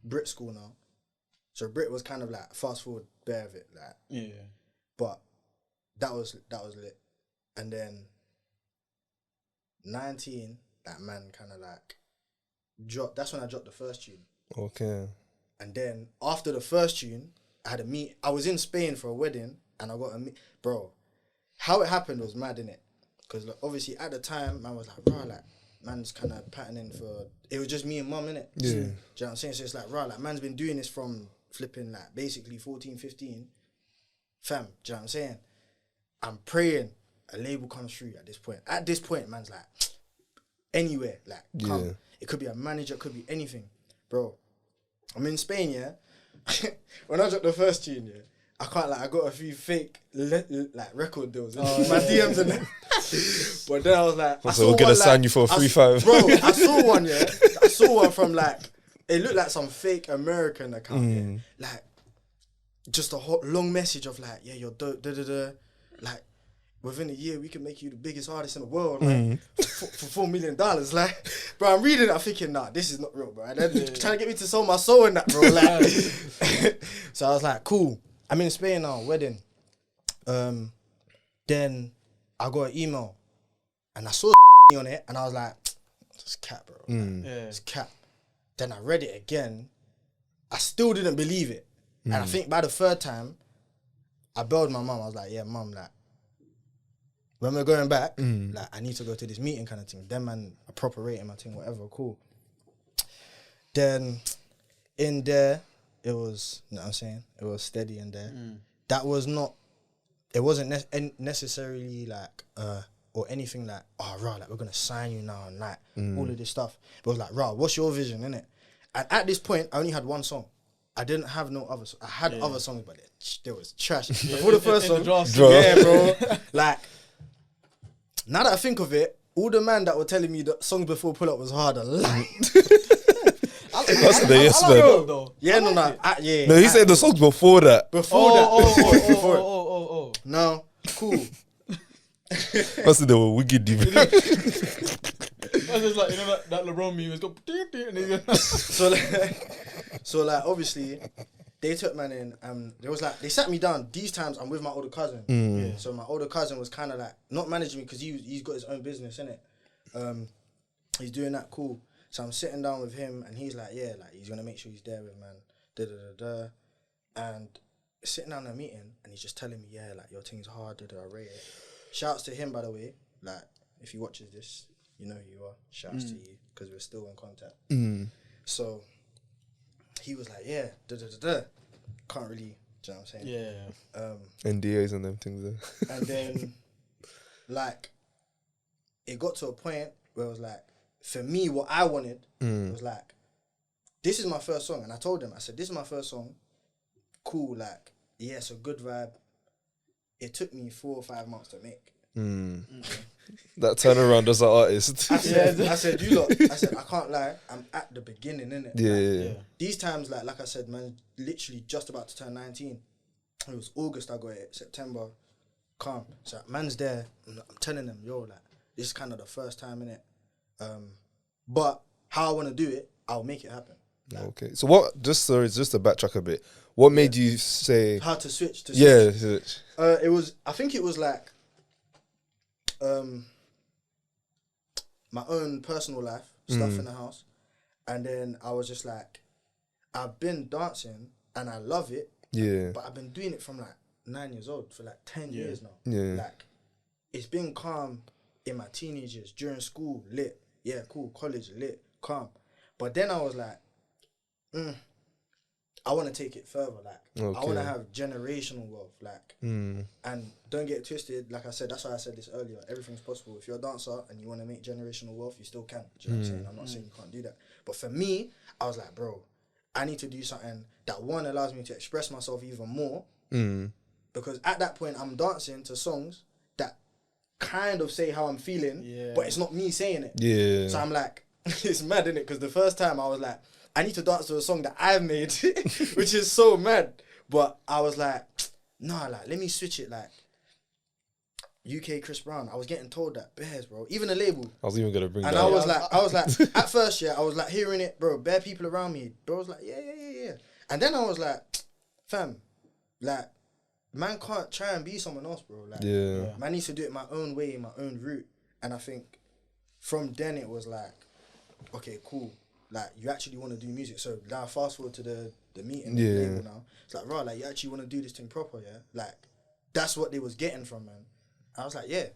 Brit school now. So Brit was kind of like fast forward bare of it, like. Yeah. But that was lit. And then 19, that man kind of like dropped. That's when I dropped the first tune. Okay. And then after the first tune, I had a meet. I was in Spain for a wedding, and I got a meet. Bro, how it happened was mad, innit? Because like, obviously at the time, man was like, bro, like, man's kind of patterning for. It was just me and mum, innit? Yeah. Do you know what I'm saying? So it's like, right, like, man's been doing this from flipping like basically 14, 15. Fam, do you know what I'm saying? I'm praying a label comes through at this point. At this point, man's like, anywhere, like, come. Yeah. It could be a manager, it could be anything. Bro, I'm in Spain, yeah? When I dropped the first tune, yeah, I can't, like, I got a few fake, like, record deals. My DMs and that. But then I was like, So we're going to sign you for a 3-5. Bro, I saw one, yeah? I saw one from, like, it looked like some fake American account, yeah? Like, just a hot, long message of, like, yeah, you're da-da-da. Like, within a year, we can make you the biggest artist in the world, like, for $4 million. Like, bro, I'm reading it, I'm thinking, nah, this is not real, bro. And then trying to get me to sell my soul in that, bro. Like, so I was like, cool. I'm in Spain now, wedding. Then I got an email, and I saw on it, and I was like, it's cat, bro. Like, it's cat. Then I read it again. I still didn't believe it. And I think by the third time, I belled my mum. I was like, yeah, mum, like, when we're going back, like, I need to go to this meeting kind of thing. Then, man, a proper rating, my thing, whatever, cool. Then, in there, it was, you know what I'm saying? It was steady in there. That was not, it wasn't necessarily like, or anything like, oh, rah, like, we're going to sign you now and like, all of this stuff. But it was like, rah, what's your vision, innit? And at this point, I only had one song. I didn't have no other. I had other songs, but they was trash. Before the first song, yeah, bro. Like, now that I think of it, all the man that were telling me that songs before Pull Up was hard, I lied. That's the yes, man. Yeah, no. Yeah. No, he said the songs before that. Before that. Before. Oh. No, cool. That's the were wicked deep. That's just like, you know, that LeBron meme has got so like obviously they took man in. There was like, they sat me down. These times I'm with my older cousin. Yeah, so my older cousin was kind of like not managing me because he's got his own business, innit? He's doing that, cool. So I'm sitting down with him and he's like, yeah, like, he's gonna make sure he's there with man. Da da da da. And sitting down in a meeting and he's just telling me, yeah, like, your thing's hard. Da da. I rate it. Shouts to him, by the way. Like, if he watches this, you know who you are. Shouts to you because we're still in contact. So he was like, yeah, da da da da. Can't really, do you know what I'm saying? Yeah. NDAs and them things there. And then, like, it got to a point where it was like, for me, what I wanted was like, this is my first song. And I told him, I said, this is my first song. Cool, like, yeah, it's a good vibe. It took me 4 or 5 months to make. That turnaround as an artist. I said, you lot, I said, I can't lie, I'm at the beginning, innit? Yeah. These times, like I said, man, literally just about to turn 19. It was August I got it, September, calm. So man's there, I'm telling them, yo, like, this is kind of the first time, innit? But how I want to do it, I'll make it happen. Like, Okay. So what, just to backtrack a bit, what made you say... how to switch to switch? It was, I think it was like, my own personal life, stuff in the house. And then I was just like, I've been dancing and I love it. Yeah. But I've been doing it from like 9 years old for like 10 years now. Yeah. Like, it's been calm in my teenage years, during school, lit. Yeah, cool. College, lit, calm. But then I was like, I want to take it further. Like, I Okay. want to have generational wealth. Like, and don't get it twisted. Like I said, that's why I said this earlier. Everything's possible. If you're a dancer and you want to make generational wealth, you still can. Do you know what I'm saying? I'm not saying you can't do that. But for me, I was like, bro, I need to do something that one allows me to express myself even more. Because at that point, I'm dancing to songs that kind of say how I'm feeling, but it's not me saying it. Yeah. So I'm like, it's mad, innit? Because the first time I was like, I need to dance to a song that I've made, which is so mad. But I was like, nah, like, let me switch it. Like, UK Chris Brown, I was getting told that, bears, bro. Even the label. I was even gonna bring And that. I was like, at first, I was like hearing it, bro, bare people around me. Bro was like, yeah. And then I was like, fam, like, man can't try and be someone else, bro. Like, man needs to do it my own way, my own route. And I think from then it was like, okay, cool. Like, you actually want to do music. So now fast forward to the meeting, the label now. It's like, right, like, you actually want to do this thing proper, yeah? Like, that's what they was getting from, man. I was like, yeah.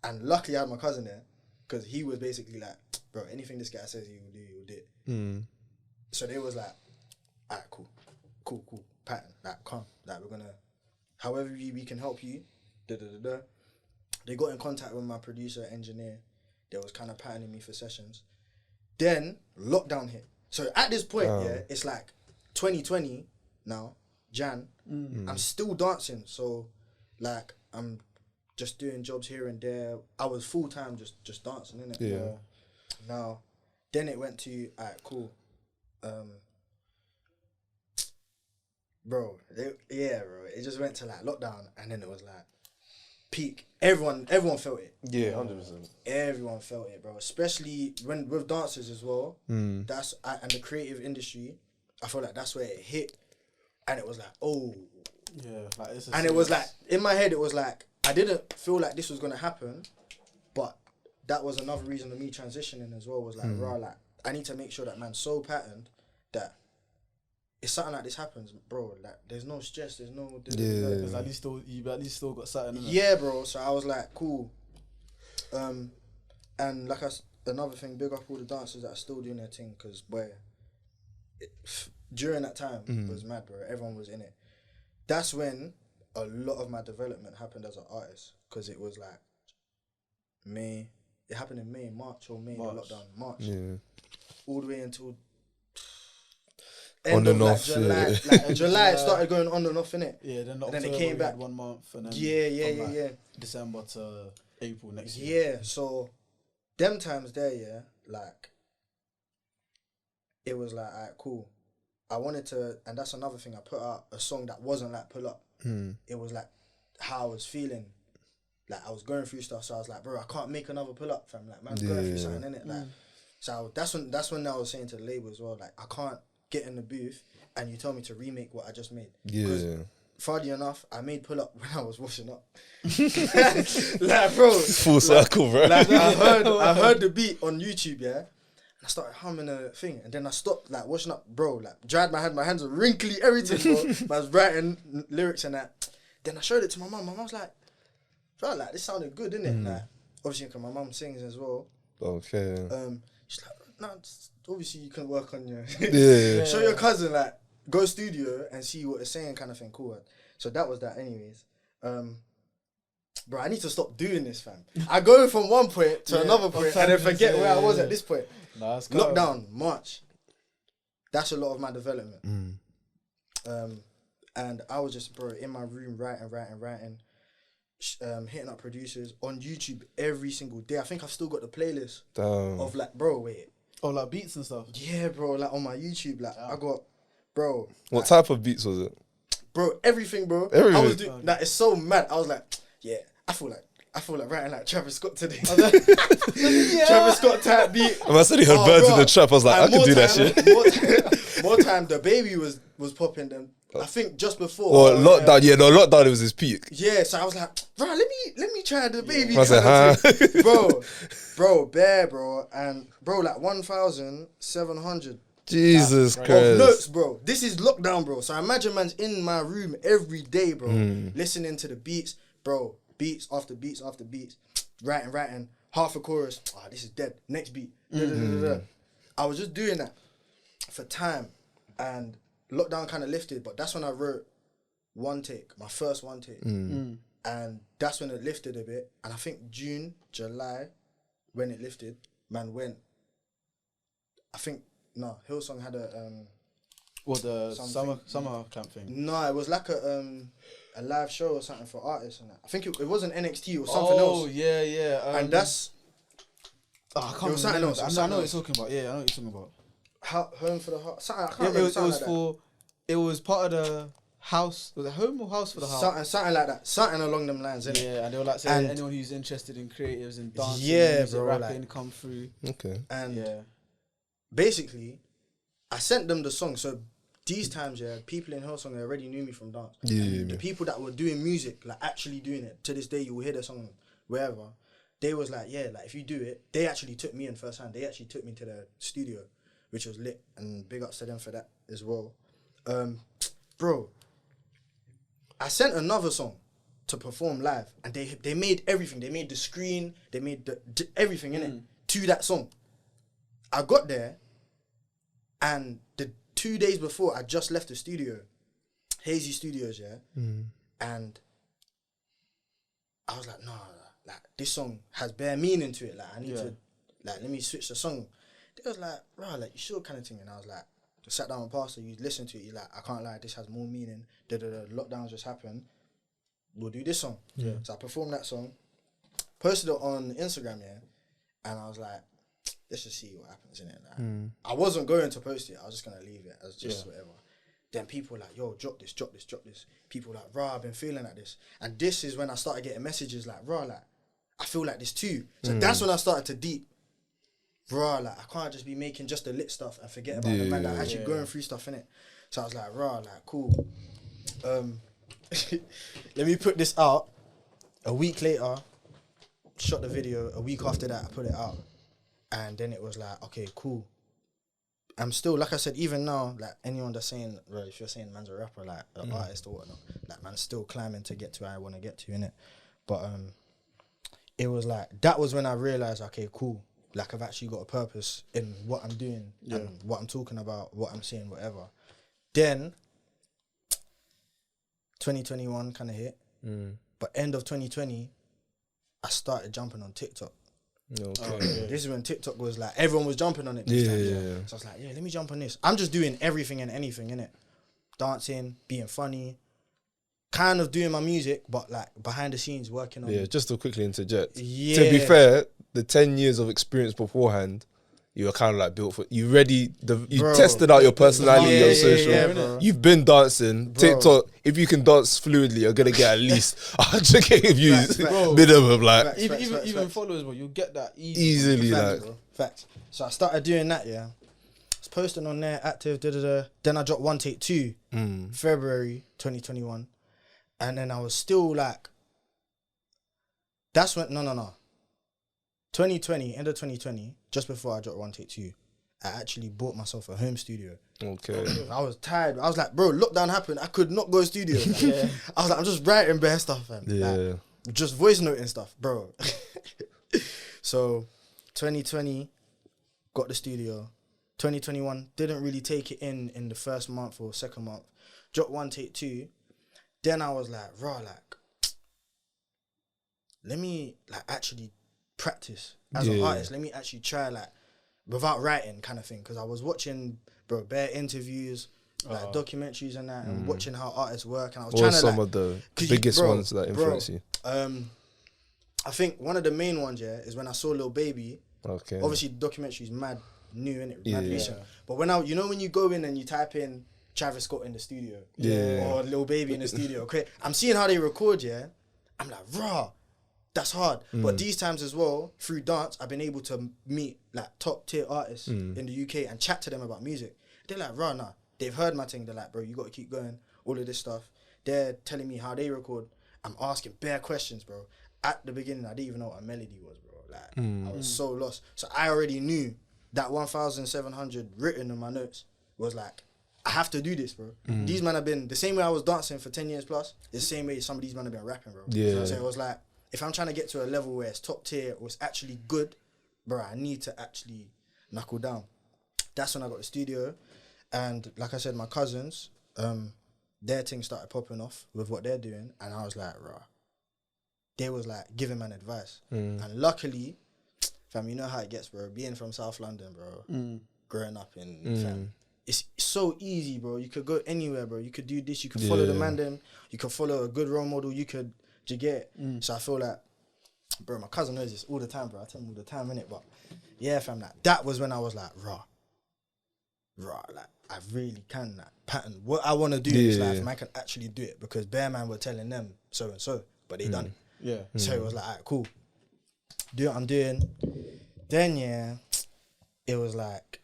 And luckily I had my cousin there, because he was basically like, bro, anything this guy says he will do it. So they was like, alright, cool, pattern, like, come, like, we're gonna, however we can help you, They got in contact with my producer, engineer, that was kind of patterning me for sessions. Then lockdown hit. So at this point, it's like 2020 now, Jan. I'm still dancing, so like I'm just doing jobs here and there. I was full time just dancing, innit? Yeah. Now, then it went to alright, cool. Bro, it just went to like lockdown, and then it was like peak. Everyone felt it. Yeah, 100%. Everyone felt it, bro. Especially when with dancers as well. That's and the creative industry. I feel like that's where it hit, and it was like, oh, yeah. Like, and it was like in my head, it was like I didn't feel like this was gonna happen, but that was another reason of me transitioning as well. Was like, rah, like I need to make sure that man's so patterned that if something like this happens, bro, like there's no stress, there's no. Because at least you at least still got something. Innit? Yeah, bro. So I was like, cool. And like another thing, big up all the dancers that are still doing their thing, because during that time it was mad, bro. Everyone was in it. That's when a lot of my development happened as an artist, because it was like May. It happened in May, March, the lockdown, March. Yeah. All the way until end of like July. Like July, it started going on and off, innit? Yeah, then and then it came back 1 month, and then yeah. December to April next year. Yeah, so them times there, like it was like, alright, cool. I wanted to, and that's another thing. I put out a song that wasn't like pull up. It was like how I was feeling. Like I was going through stuff, so I was like, bro, I can't make another pull up, fam. Like man's going through something, innit? Like, so that's when I was saying to the label as well, like I can't get in the booth and you tell me to remake what I just made. Yeah. Funny enough, I made pull up when I was washing up. Like, bro, full circle, bro. Like I heard the beat on YouTube, yeah, and I started humming a thing, and then I stopped like washing up, bro. Like dried my hand, my hands were wrinkly, everything, bro. I was writing lyrics and that. Then I showed it to my mum. My mum was like, bro, like this sounded good, didn't it? Like obviously, because my mum sings as well. Okay. She's like, no, obviously you can work on your show your cousin, like go studio and see what it's saying, kind of thing. Cool. So that was that, anyways. Bro, I need to stop doing this, fam. I go from one point to another point and then forget where I was at this point. Nah, lockdown, March. That's a lot of my development. And I was just, bro, in my room writing, hitting up producers on YouTube every single day. I think I've still got the playlist of like, bro, wait. Oh, like beats and stuff? Yeah, bro, like on my YouTube, like I got, bro. What type of beats was it? Bro, everything, bro. Everything. I was doing, like, it's so mad. I was like, yeah, I feel like writing like Travis Scott today. Travis Scott type beat. I said he heard birds in the trap. I was like, I could do that shit. More time, the baby was popping them. I think just before. Well, lockdown, lockdown, it was his peak. Yeah, so I was like, bro, let me try the baby. I said, huh? Bro, bare, bro, and bro, like 1,700. Jesus Christ. Of notes, bro. This is lockdown, bro. So I imagine man's in my room every day, bro, listening to the beats, bro. Beats after beats after beats, writing, half a chorus. Ah, this is dead. Next beat. I was just doing that for time, and lockdown kind of lifted, but that's when I wrote one take, my first one take. And that's when it lifted a bit. And I think June, July, when it lifted, man went. I think, no, Hillsong had a... What, the summer camp thing? No, it was like a live show or something for artists and that. I think it wasn't NXT or something else. Oh, yeah. And that's... I can't remember. I know what you're talking about. Yeah, I know what you're talking about. Home for the Heart. Something, I can't remember. It was part of the house. Was it Home or House for the Heart? Something like that. Something along them lines, innit? Yeah, and they were like saying anyone who's interested in creatives and dancing, music, bro, rapping, come through. Okay. And basically, I sent them the song. So these times, people in Hillsong already knew me from dance. The people that were doing music, like actually doing it, to this day, you will hear their song wherever. They was like, like if you do it, they actually took me in first hand. They actually took me to the studio, which was lit, and big ups to them for that as well. Bro, I sent another song to perform live, and they made everything. They made the screen, they made everything in it to that song. I got there, and the 2 days before, I just left the studio, Hazy Studios, and I was like, nah, like this song has bare meaning to it. Like I need to, like let me switch the song. They was like, bro, like you sure kind of thing, and I was like, just sat down with Pastor, you listen to it, you're like, I can't lie, this has more meaning. The lockdowns just happened. We'll do this song. Yeah. So I performed that song, posted it on Instagram, and I was like, let's just see what happens in it. Like, I wasn't going to post it. I was just gonna leave it as just whatever. Then people were like, yo, drop this. People were like, rah, I've been feeling like this. And this is when I started getting messages like, rah, like, I feel like this too. So that's when I started to deep. Rah, like, I can't just be making just the lit stuff and forget about the man that actually going through stuff in it. So I was like, rah, like, cool. Let me put this out. A week later, shot the video. A week after that, I put it out. And then it was like, okay, cool. I'm still, like I said, even now, like anyone that's saying, right, if you're saying man's a rapper, like an artist or whatnot, like man's still climbing to get to where I want to get to, innit? But it was like, that was when I realised, okay, cool. Like I've actually got a purpose in what I'm doing and what I'm talking about, what I'm saying, whatever. Then 2021 kind of hit. But end of 2020, I started jumping on TikTok. Okay. This is when TikTok was like, everyone was jumping on it. So I was like, let me jump on this. I'm just doing everything and anything, innit? Dancing, being funny, kind of doing my music, but like behind the scenes working on it. Yeah, just to quickly interject. Yeah. To be fair, the 10 years of experience beforehand, you were kind of like built for, you tested out your personality on social. You've been dancing. TikTok, if you can dance fluidly, you're going to get at least 100k views minimum. Like, even followers, bro, you'll get that easily. Facts. So I started doing that, I was posting on there, active, Then I dropped One Take 2, February 2021. And then I was still like, that's when, no. 2020, end of 2020, just before I dropped One Take 2, I actually bought myself a home studio. Okay. I was tired. I was like, bro, lockdown happened. I could not go to studio. Like, I was like, I'm just writing bare stuff, fam. Like, just voice noting stuff, bro. So, 2020, got the studio. 2021, didn't really take it in the first month or second month. Dropped One Take 2. Then I was like, raw, like, let me like actually practice as an artist. Let me actually try, like, without writing kind of thing. Because I was watching, bro, bare interviews, like documentaries and that, and watching how artists work. And I was trying to, some of the biggest ones that influence you? I think one of the main ones, is when I saw Lil Baby. Okay. Obviously, the documentary is mad new, innit? Mad recent. But when when you go in and you type in Travis Scott in the studio, or Lil Baby in the studio, okay, I'm seeing how they record, I'm like, raw. That's hard. But these times as well, through dance, I've been able to meet like top tier artists in the UK and chat to them about music. They're like, rah, nah. They've heard my thing. They're like, bro, you got to keep going. All of this stuff. They're telling me how they record. I'm asking bare questions, bro. At the beginning, I didn't even know what a melody was, bro. Like, I was so lost. So I already knew that 1,700 written in my notes was like, I have to do this, bro. These men have been, the same way I was dancing for 10 years plus, the same way some of these men have been rapping, bro. Yeah. So it was like, if I'm trying to get to a level where it's top tier or it's actually good, bro, I need to actually knuckle down. That's when I got the studio. And like I said, my cousins, their thing started popping off with what they're doing, and I was like, rah. They was like giving man advice, and luckily, fam, you know how it gets, bro. Being from South London, bro, growing up in fam, it's so easy, bro. You could go anywhere, bro. You could do this. You could follow the mandem. You could follow a good role model. You could, do you get it? So I feel like, bro, my cousin knows this all the time, bro. I tell him all the time, innit? But yeah, fam, like that was when I was like, rah, like I really can like pattern what I want to do in this life, and I can actually do it, because Bear Man were telling them so and so, but they done it. Yeah. So it was like, alright, cool. Do what I'm doing. Then yeah, it was like,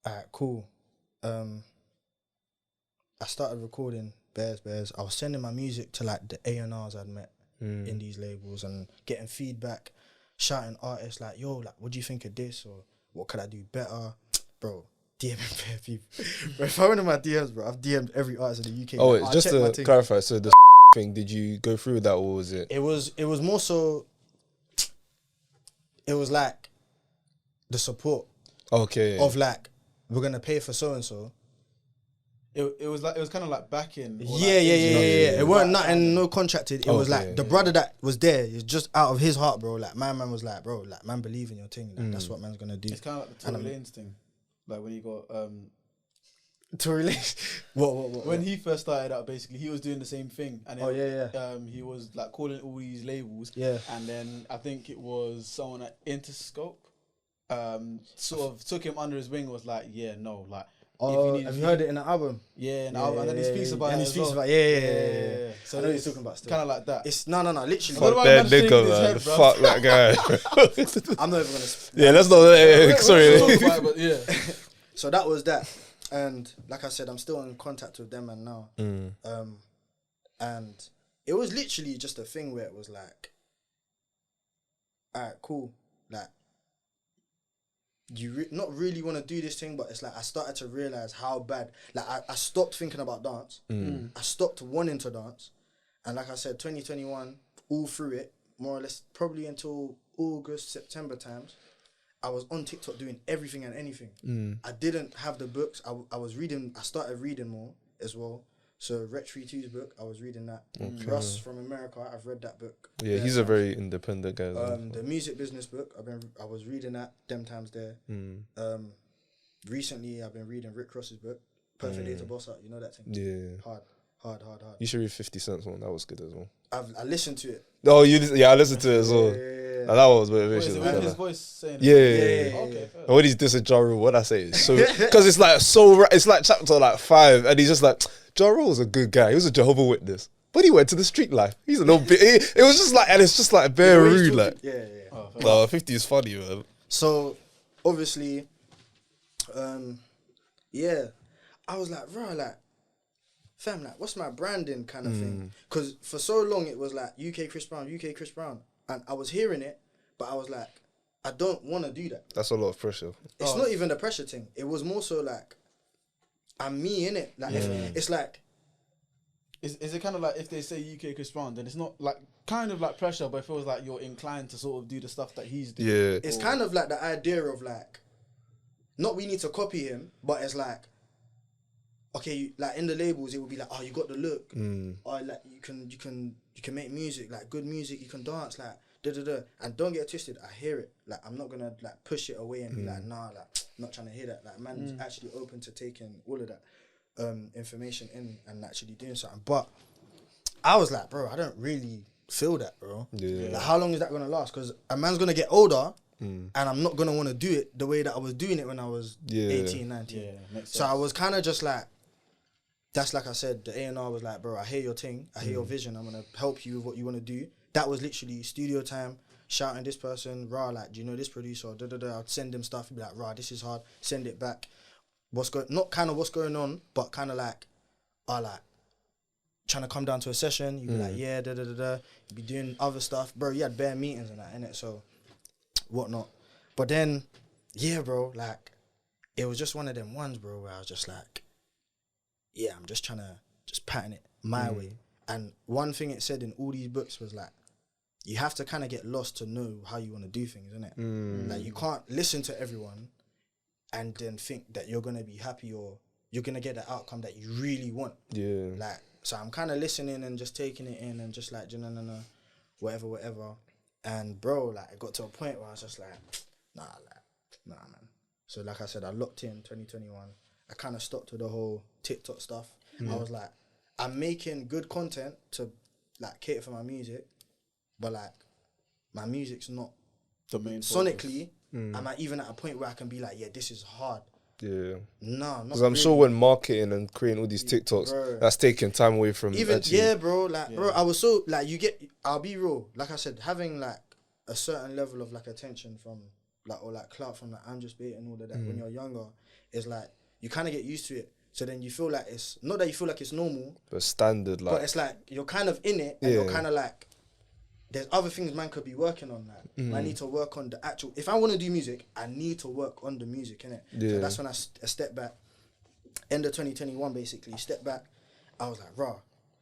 alright, cool. I started recording Bears. I was sending my music to like the A&Rs I'd met in these labels and getting feedback, shouting artists like, yo, like, what do you think of this, or what could I do better, bro? DMing bare people. Bro, if I went in my DMs, bro, I've DM'd every artist in the UK. Oh, like, wait, just to clarify, so the thing, did you go through that, or was it? It was more so. It was like the support. Okay. Of like, we're gonna pay for so and so. It was kind of like backing. Yeah. It weren't nothing, no contracted. It was like the brother that was there is just out of his heart, bro. Like my man was like, bro, like man, believe in your thing. Like, that's what man's gonna do. It's kind of like the Tory Lanez thing, like when he got Tory Lanez. What? When he first started out, basically, he was doing the same thing. And then, yeah. he was like calling all these labels. Yeah. And then I think it was someone at Interscope, sort of took him under his wing. Was like, yeah, no, like. Oh, have you heard it in the album? Yeah, and then he speaks about it. And he speaks about yeah. So I know what he's talking about still. Kind of like that. It's no, literally. Fuck that nigga, man. Fuck that guy. I'm not even gonna. Yeah, let's not. Sorry. But yeah. So that was that, and like I said, I'm still in contact with them and now. And it was literally just a thing where it was like, alright, cool, like. You not really want to do this thing, but it's like I started to realize how bad. Like I stopped thinking about dance. I stopped wanting to dance, and like I said, 2021, all through it, more or less, probably until August, September times, I was on TikTok doing everything and anything. I didn't have the books. I was reading. I started reading more as well. So Rech 32's book, I was reading that. Russ from America, I've read that book. Yeah, he's a very independent guy. The music business book, I was reading that them times there. Recently, I've been reading Rick Ross's book, Perfect Day to Boss Out. You know that thing? Yeah. Hard. You should read 50 Cent's one. That was good as well. I listened to it. Oh, I listened to it as well. Yeah. That was motivational. With his voice saying Yeah. Okay, fair. And when he's dissing Ja Rule, what I say is so, because it's like chapter like 5, and he's just like, Ja Rule's a good guy. He was a Jehovah's Witness, but he went to the street life. He's a little bit. It was just like, and it's just like bare rude. Like, Yeah. 50 is funny, man. So obviously, I was like, bro, like, fam, like, what's my branding kind of thing? Because for so long it was like UK Chris Brown, and I was hearing it, but I was like, I don't want to do that. That's a lot of pressure. It's not even the pressure thing. It was more so like, I'm me, innit? Like, it's like... Is it kind of like if they say UK Chris Brown, then it's not like kind of like pressure, but it feels like you're inclined to sort of do the stuff that he's doing. Yeah. It's kind of like the idea of like, not we need to copy him, but it's like, okay, like in the labels, it would be like, oh, you got the look. Or like, you can make music, like good music, you can dance, like, da-da-da. And don't get it twisted, I hear it. Like, I'm not gonna like push it away and be like, nah, like, I'm not trying to hear that. Like, man's actually open to taking all of that information in and actually doing something. But I was like, bro, I don't really feel that, bro. Yeah. Like, how long is that gonna last? Because a man's gonna get older and I'm not gonna want to do it the way that I was doing it when I was 18, 19. Yeah, makes sense. So I was kind of just like, that's like I said, the A&R was like, bro, I hear your thing, I hear your vision, I'm gonna help you with what you want to do. That was literally studio time, shouting this person, rah, like, do you know this producer? Da-da-da. I'd send them stuff, and be like, rah, this is hard, send it back. Not kind of what's going on, but kind of like, like, trying to come down to a session, you'd be like, yeah, da-da-da-da. You'd be doing other stuff. Bro, you had bare meetings and that, innit? So, whatnot. But then, yeah, bro, like, it was just one of them ones, bro, where I was just like, yeah, I'm just trying to just pattern it my way. And one thing it said in all these books was like, you have to kind of get lost to know how you want to do things, innit? Like, you can't listen to everyone and then think that you're gonna be happy or you're gonna get the outcome that you really want. Yeah. Like, so I'm kind of listening and just taking it in and just like, no, whatever. And bro, like, it got to a point where I was just like, nah, man. So like I said, I locked in 2021. I kind of stopped with the whole TikTok stuff. I was like, I'm making good content to like cater for my music, but like my music's not The main sonically. Am I even at a point where I can be like, yeah, this is hard? Yeah. No, not Because I'm sure when marketing and creating all these TikToks, bro, that's taking time away from even actually. bro. Like, bro, I was so like, I'll be real. Like I said, having like a certain level of like attention from like or like clout from like I'm just bait and all of that when you're younger is like you kind of get used to it. So then you feel like it's not that you feel like it's normal, But standard, like. but it's like you're kind of in it and you're kind of like, there's other things man could be working on. Like, I need to work on the actual. If I want to do music, I need to work on the music, innit? Yeah. So that's when I step back. End of 2021, basically. Step back. I was like, raw.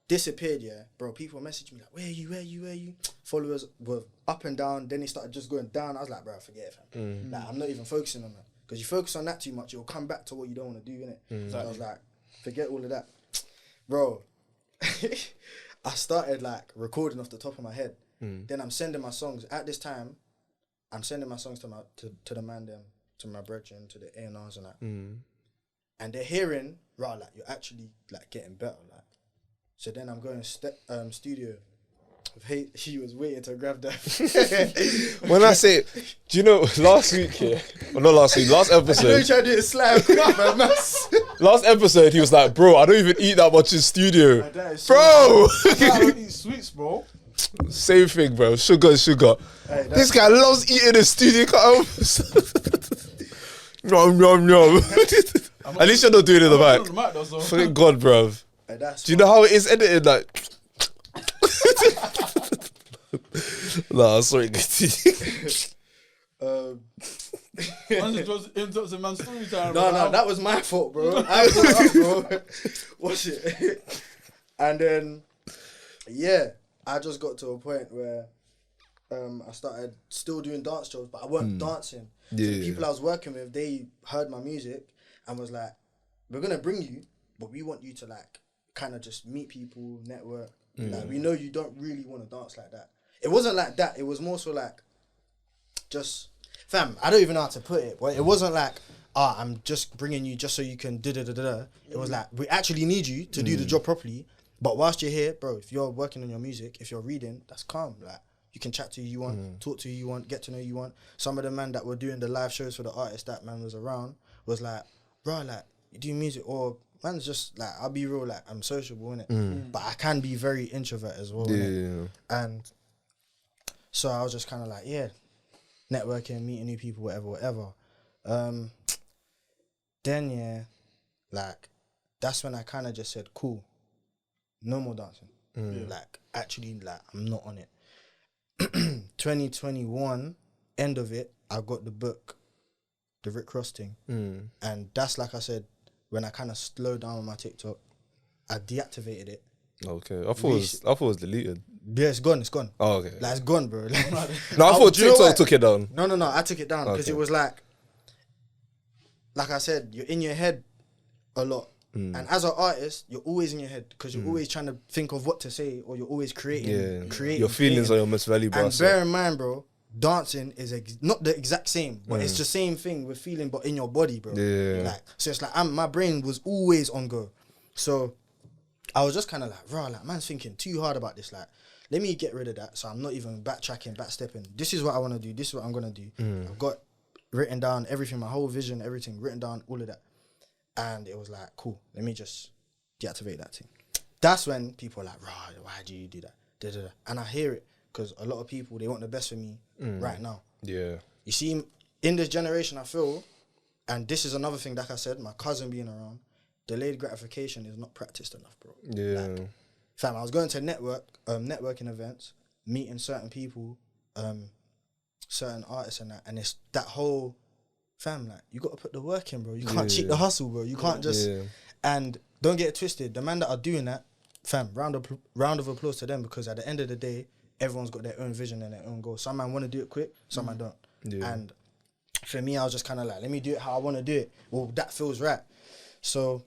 Disappeared, yeah, bro. People messaged me like, where you? Followers were up and down. Then they started just going down. I was like, bro, forget it, fam. Like, I'm not even focusing on that. Because you focus on that too much, you'll come back to what you don't want to do, innit? So I was like, forget all of that. Bro, I started like recording off the top of my head. Then I'm sending my songs. At this time, I'm sending my songs to the mandem, to my brethren, to the A&Rs and that. And they're hearing, right, like, you're actually like getting better, like. So then I'm going studio. He was waiting to grab that. When I say, do you know, last week, well, not last week, last I know you episode, tried to do a slap, man. last episode, he was like, bro, I don't even eat that much in studio. That is so Bro! I don't eat sweets, bro. Same thing, bro. Sugar. Hey, This guy loves eating in studio. Nom. At least you're not doing it in the back. Thank God, bro. hey, that's Do you know how it is edited? Like, nah, sorry, Interrupting man's story time. No, that was my fault, bro. I brought up, bro. Watch it. And then, yeah, I just got to a point where I started still doing dance shows, but I weren't dancing. So the people I was working with, they heard my music and was like, we're going to bring you, but we want you to like kind of just meet people, network. Like, we know you don't really want to dance like that. It wasn't like that. It was more so like, just, fam, I don't even know how to put it. But it wasn't like, I'm just bringing you just so you can da-da-da-da. It was like, we actually need you to do the job properly. But whilst you're here, bro, if you're working on your music, if you're reading, that's calm. Like, you can chat to who you want, talk to who you want, get to know who you want. Some of the men that were doing the live shows for the artist that man was around was like, bro, like, you do music, or man's just like, I'll be real, like, I'm sociable, innit? But I can be very introvert as well, innit? And so I was just kind of like, yeah, networking, meeting new people, whatever. Then, yeah, like, that's when I kind of just said, cool, no more dancing. Like, actually, like, I'm not on it. 2021, end of it, I got the book, the Rick Ross thing. And that's, like I said, when I kind of slowed down on my TikTok, I deactivated it. Okay, I thought it was deleted. Yeah, it's gone. Oh, okay. Like, it's gone, bro. Like, No, I thought TikTok took it down. No, I took it down because it was like I said, you're in your head a lot. And as an artist, you're always in your head because you're always trying to think of what to say, or you're always creating. Your feelings are your most valuable And asset. bear in mind, bro, dancing is not the exact same, but it's the same thing with feeling, but in your body, bro. Yeah. Like, so it's like my brain was always on go. So I was just kind of like, raw, like, man's thinking too hard about this. Like, let me get rid of that. So I'm not even backtracking, backstepping. This is what I want to do. This is what I'm going to do. I've got written down everything, my whole vision, everything written down, all of that. And it was like, cool, let me just deactivate that thing. That's when people are like, raw, why do you do that? Da-da-da. And I hear it because a lot of people, they want the best for me right now. Yeah. You see, in this generation, I feel, and this is another thing, like I said, my cousin being around, delayed gratification is not practiced enough, bro. Yeah. Like, fam, I was going to networking events, meeting certain people, certain artists and that, and it's that whole, fam, like, you got to put the work in, bro. You can't cheat the hustle, bro. You can't just, and don't get it twisted. The man that are doing that, fam, round of applause to them, because at the end of the day, everyone's got their own vision and their own goal. Some man want to do it quick, some man don't. Yeah. And for me, I was just kind of like, let me do it how I want to do it. Well, that feels right. So,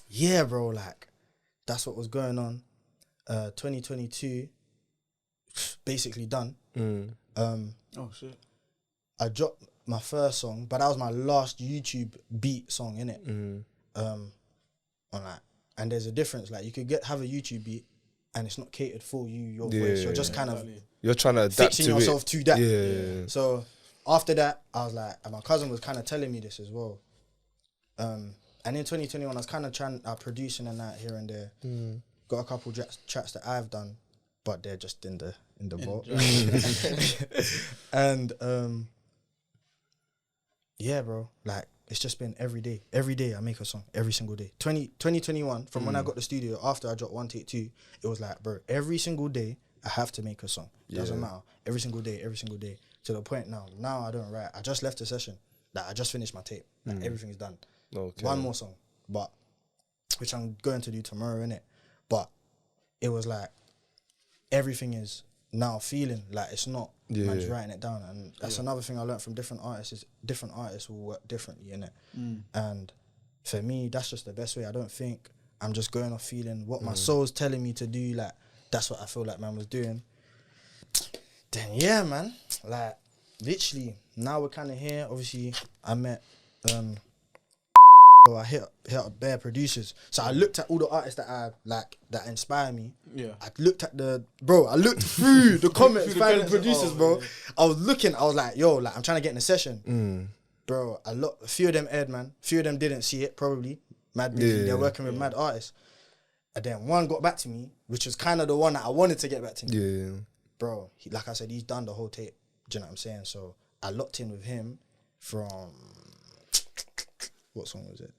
yeah, bro, like, that's what was going on. 2022, basically done. Oh, shit. I dropped my first song, but that was my last YouTube beat song, innit? On that. And there's a difference. Like, you could have a YouTube beat and it's not catered for you, your voice. You're just kind of you're trying to adapt fixing to yourself to that. Yeah. So after that, I was like, and my cousin was kind of telling me this as well. And in 2021, I was kind of producing and that here and there. Got a couple tracks that I've done, but they're just in the vault. And yeah, bro, like, it's just been every day. Every day I make a song, every single day. 2021, from when I got the studio, after I dropped 1 Take 2, it was like, bro, every single day I have to make a song. Doesn't matter. Every single day. To the point now I don't write. I just left the session. Like, I just finished my tape. Like, everything's done. Okay. One more song, but which I'm going to do tomorrow, innit? But it was like, everything is now feeling like it's not man's writing it down, and that's another thing I learned from different artists is different artists will work differently, innit? And for me, that's just the best way. I don't think I'm just going off feeling what my soul's telling me to do. Like, that's what I feel like man was doing. Then yeah, man, like, literally now we're kind of here. Obviously I met so I hit up bare producers. So I looked at all the artists that I like that inspire me. Yeah. I looked through the comments, finding producers, bro. Yeah. I was like, yo, like, I'm trying to get in a session. Bro, a few of them aired, man. A few of them didn't see it, probably. Mad busy. They're working with mad artists. And then one got back to me, which was kind of the one that I wanted to get back to me. Yeah. Bro, like I said, he's done the whole tape. Do you know what I'm saying? So I locked in with him from, what song was it?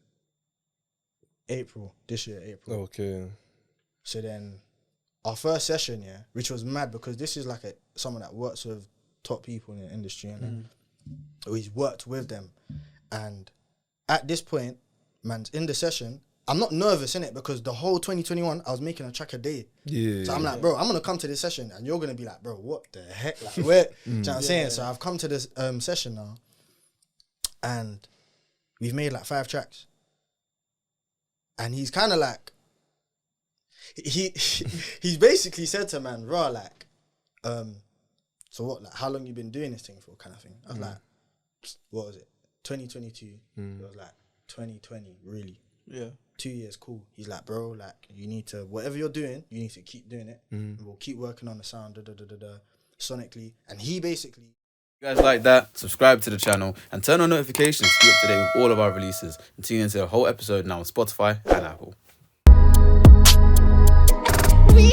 April. Okay. So then our first session, which was mad because this is like someone that works with top people in the industry, and he's worked with them. And at this point, man's in the session. I'm not nervous in it because the whole 2021 I was making a track a day. Yeah. So I'm like, bro, I'm gonna come to this session and you're gonna be like, bro, what the heck? Like, where? Do you know what I'm saying? So I've come to this session now, and we've made like 5 tracks. And he's kind of like, he's basically said to man, raw, like, so what, like, how long you been doing this thing for, kind of thing. I was like, what was it? 2022. It was like 2020, really. Yeah. 2 years, cool. He's like, bro, like, you need to, whatever you're doing, you need to keep doing it. We'll keep working on the sound, sonically. And he basically... If you guys like that, subscribe to the channel and turn on notifications to be up to date with all of our releases. And tune into the whole episode now on Spotify and Apple. We